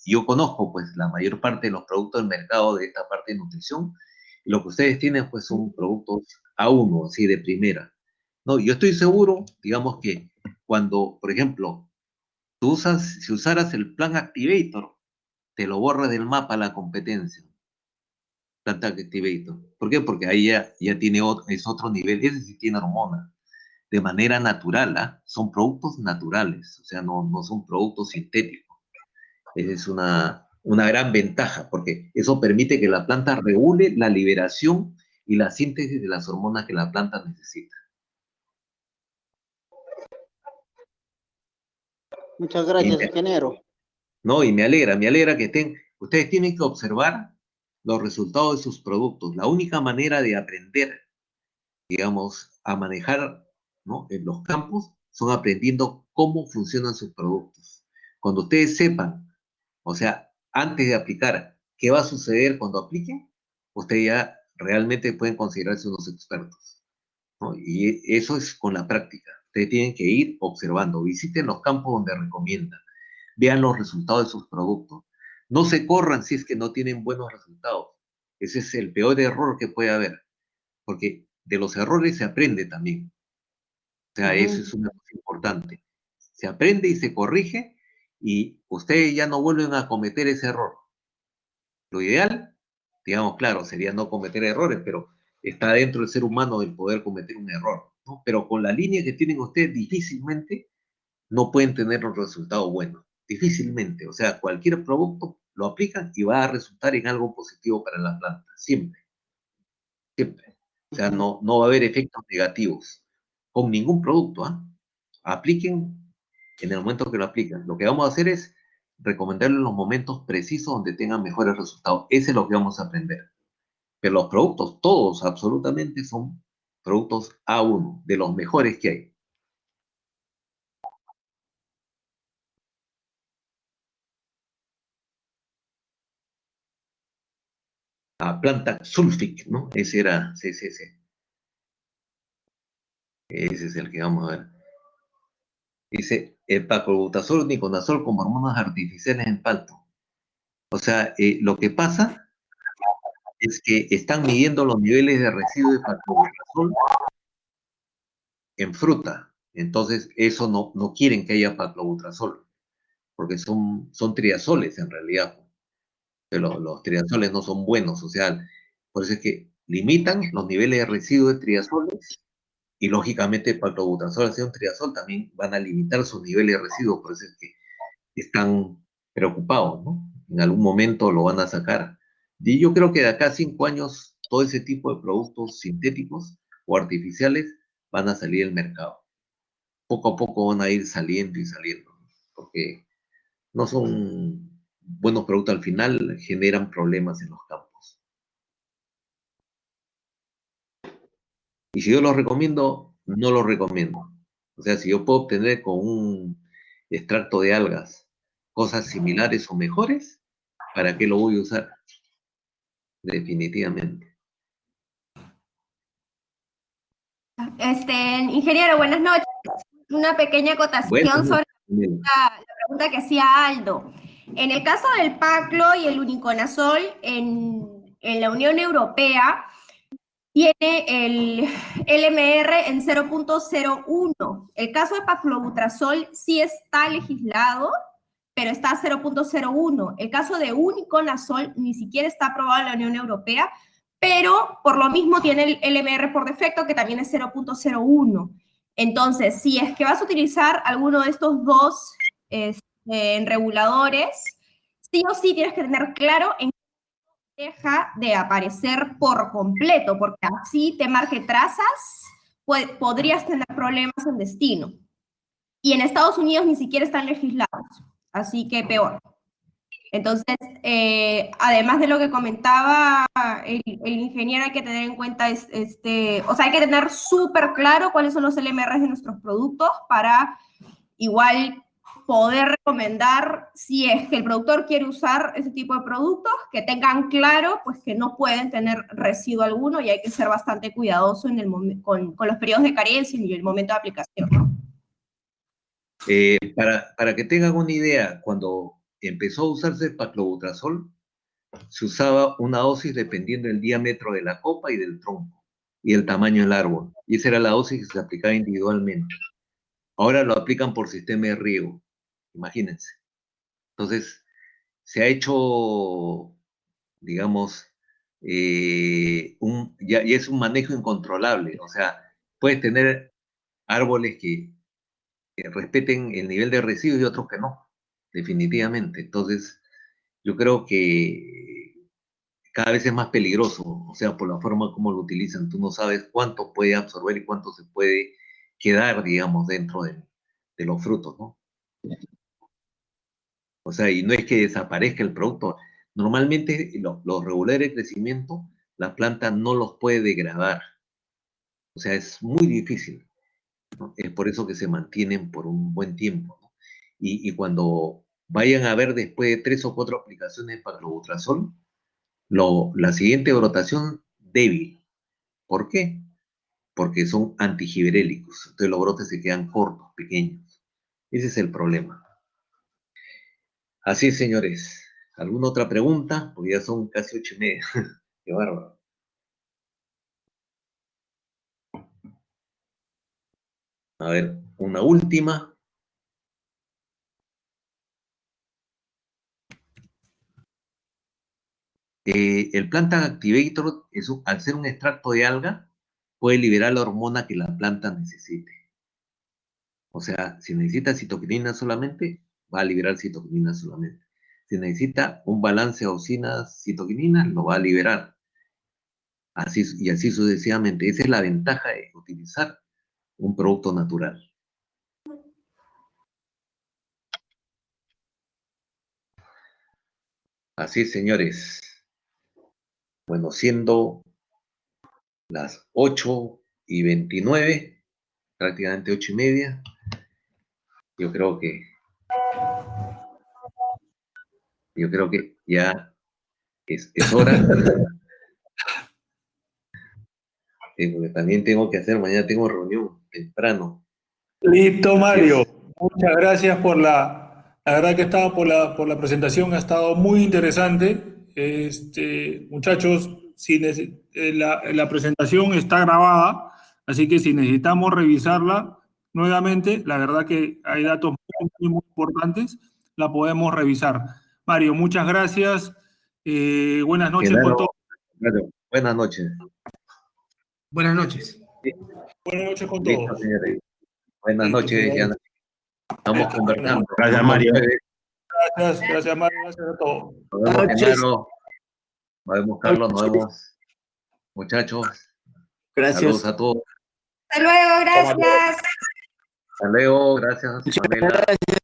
yo conozco pues la mayor parte de los productos del mercado de esta parte de nutrición, y lo que ustedes tienen pues son productos A1, así de primera. No, yo estoy seguro, digamos que cuando, por ejemplo, si usaras el Plan Activator, te lo borra del mapa la competencia, Plan Activator. ¿Por qué? Porque ahí ya tiene es otro nivel, ese sí tiene hormona de manera natural, ¿ah? Son productos naturales, o sea, no son productos sintéticos. Esa es una gran ventaja, porque eso permite que la planta regule la liberación y la síntesis de las hormonas que la planta necesita. Muchas gracias, ingeniero. No, y me alegra que ustedes tienen que observar los resultados de sus productos. La única manera de aprender, digamos, a manejar, ¿no?, en los campos, son aprendiendo cómo funcionan sus productos. Cuando ustedes sepan, o sea, antes de aplicar, qué va a suceder cuando apliquen, ustedes ya realmente pueden considerarse unos expertos, ¿no? Y eso es con la práctica. Ustedes tienen que ir observando, visiten los campos donde recomiendan, vean los resultados de sus productos. No se corran si es que no tienen buenos resultados. Ese es el peor error que puede haber, porque de los errores se aprende también. O sea, eso es una cosa importante. Se aprende y se corrige y ustedes ya no vuelven a cometer ese error. Lo ideal, digamos, claro, sería no cometer errores, pero está dentro del ser humano el poder cometer un error, ¿no? Pero con la línea que tienen ustedes, difícilmente no pueden tener un resultado bueno. Difícilmente. O sea, cualquier producto lo aplican y va a resultar en algo positivo para la planta. Siempre. Siempre. O sea, no va a haber efectos negativos con ningún producto, ¿ah? Apliquen en el momento que lo aplican. Lo que vamos a hacer es recomendarles los momentos precisos donde tengan mejores resultados. Ese es lo que vamos a aprender. Pero los productos, todos absolutamente, son productos A1, de los mejores que hay. A Planta Sulfic, ¿no? Ese era, sí. Ese es el que vamos a ver. Dice, epaclobutazol, niconazol con hormonas artificiales en palto. O sea, lo que pasa es que están midiendo los niveles de residuo de epaclobutazol en fruta. Entonces, eso no quieren que haya epaclobutazol, porque son triazoles en realidad. Pero los triazoles no son buenos, o sea, por eso es que limitan los niveles de residuo de triazoles y lógicamente el paclobutazol, al ser un triazol, también van a limitar sus niveles de residuos, por eso es que están preocupados, ¿no? En algún momento lo van a sacar. Y yo creo que de acá a 5 años, todo ese tipo de productos sintéticos o artificiales van a salir al mercado. Poco a poco van a ir saliendo y saliendo, porque no son buenos productos al final, generan problemas en los campos. Y si yo los recomiendo, no los recomiendo. O sea, si yo puedo obtener con un extracto de algas cosas similares o mejores, ¿para qué lo voy a usar? Definitivamente. Ingeniero, buenas noches. Una pequeña acotación sobre la pregunta que hacía Aldo. En el caso del Paclo y el Uniconazol, en la Unión Europea, tiene el LMR en 0.01. El caso de paclobutrazol sí está legislado, pero está a 0.01. El caso de Uniconazol ni siquiera está aprobado en la Unión Europea, pero por lo mismo tiene el LMR por defecto, que también es 0.01. Entonces, si es que vas a utilizar alguno de estos dos reguladores, sí o sí tienes que tener claro en qué deja de aparecer por completo, porque así te marque trazas, podrías tener problemas en destino. Y en Estados Unidos ni siquiera están legislados, así que peor. Entonces, además de lo que comentaba el ingeniero, hay que tener en cuenta, hay que tener súper claro cuáles son los LMRs de nuestros productos para igual poder recomendar, si es que el productor quiere usar ese tipo de productos, que tengan claro pues que no pueden tener residuo alguno y hay que ser bastante cuidadoso con los periodos de carencia y el momento de aplicación, ¿no? Para que tengan una idea, cuando empezó a usarse el paclobutrazol, se usaba una dosis dependiendo del diámetro de la copa y del tronco y el tamaño del árbol. Y esa era la dosis que se aplicaba individualmente. Ahora lo aplican por sistema de riego, imagínense. Entonces, se ha hecho, digamos, ya es un manejo incontrolable. O sea, puedes tener árboles que respeten el nivel de residuos y otros que no, definitivamente. Entonces, yo creo que cada vez es más peligroso, o sea, por la forma como lo utilizan. Tú no sabes cuánto puede absorber y cuánto se puede quedar, digamos, dentro de los frutos, ¿no? O sea, y no es que desaparezca el producto. Normalmente los regulares de crecimiento, la planta no los puede degradar. O sea, es muy difícil, ¿no? Es por eso que se mantienen por un buen tiempo, ¿no? Y cuando vayan a ver después de 3 o 4 aplicaciones de paclobutrazol, la siguiente brotación débil. ¿Por qué? Porque son antigibrélicos. Entonces los brotes se quedan cortos, pequeños. Ese es el problema. Así es, señores. ¿Alguna otra pregunta? Porque ya son casi 8:30. Qué bárbaro. A ver, una última. El Plantan Activator, al ser un extracto de alga, puede liberar la hormona que la planta necesite. O sea, si necesita citoquinina solamente, va a liberar citoquinina solamente. Si necesita un balance de auxina-citoquinina, lo va a liberar. Así, y así sucesivamente. Esa es la ventaja de utilizar un producto natural. Así, señores. Bueno, siendo las 8:29, prácticamente 8:30, yo creo que ya es hora. Porque también tengo que hacer, mañana tengo reunión temprano. Listo, Mario. Muchas gracias la verdad que estaba por la presentación, ha estado muy interesante. Muchachos, la presentación está grabada, así que si necesitamos revisarla nuevamente, la verdad que hay datos muy, muy importantes, la podemos revisar. Mario, muchas gracias. Buenas noches con todos. Claro. Buenas noches. Buenas noches. Buenas noches con Listo, todos. señores. Buenas noches, ya estamos conversando. Gracias, Mario. Gracias, Mario. Gracias a todos. Nos vemos, Genaro. Nos vemos, Carlos. Nos vemos, muchachos. Gracias. Saludos a todos. Hasta luego, gracias. Hasta luego, gracias, Pamela. Gracias.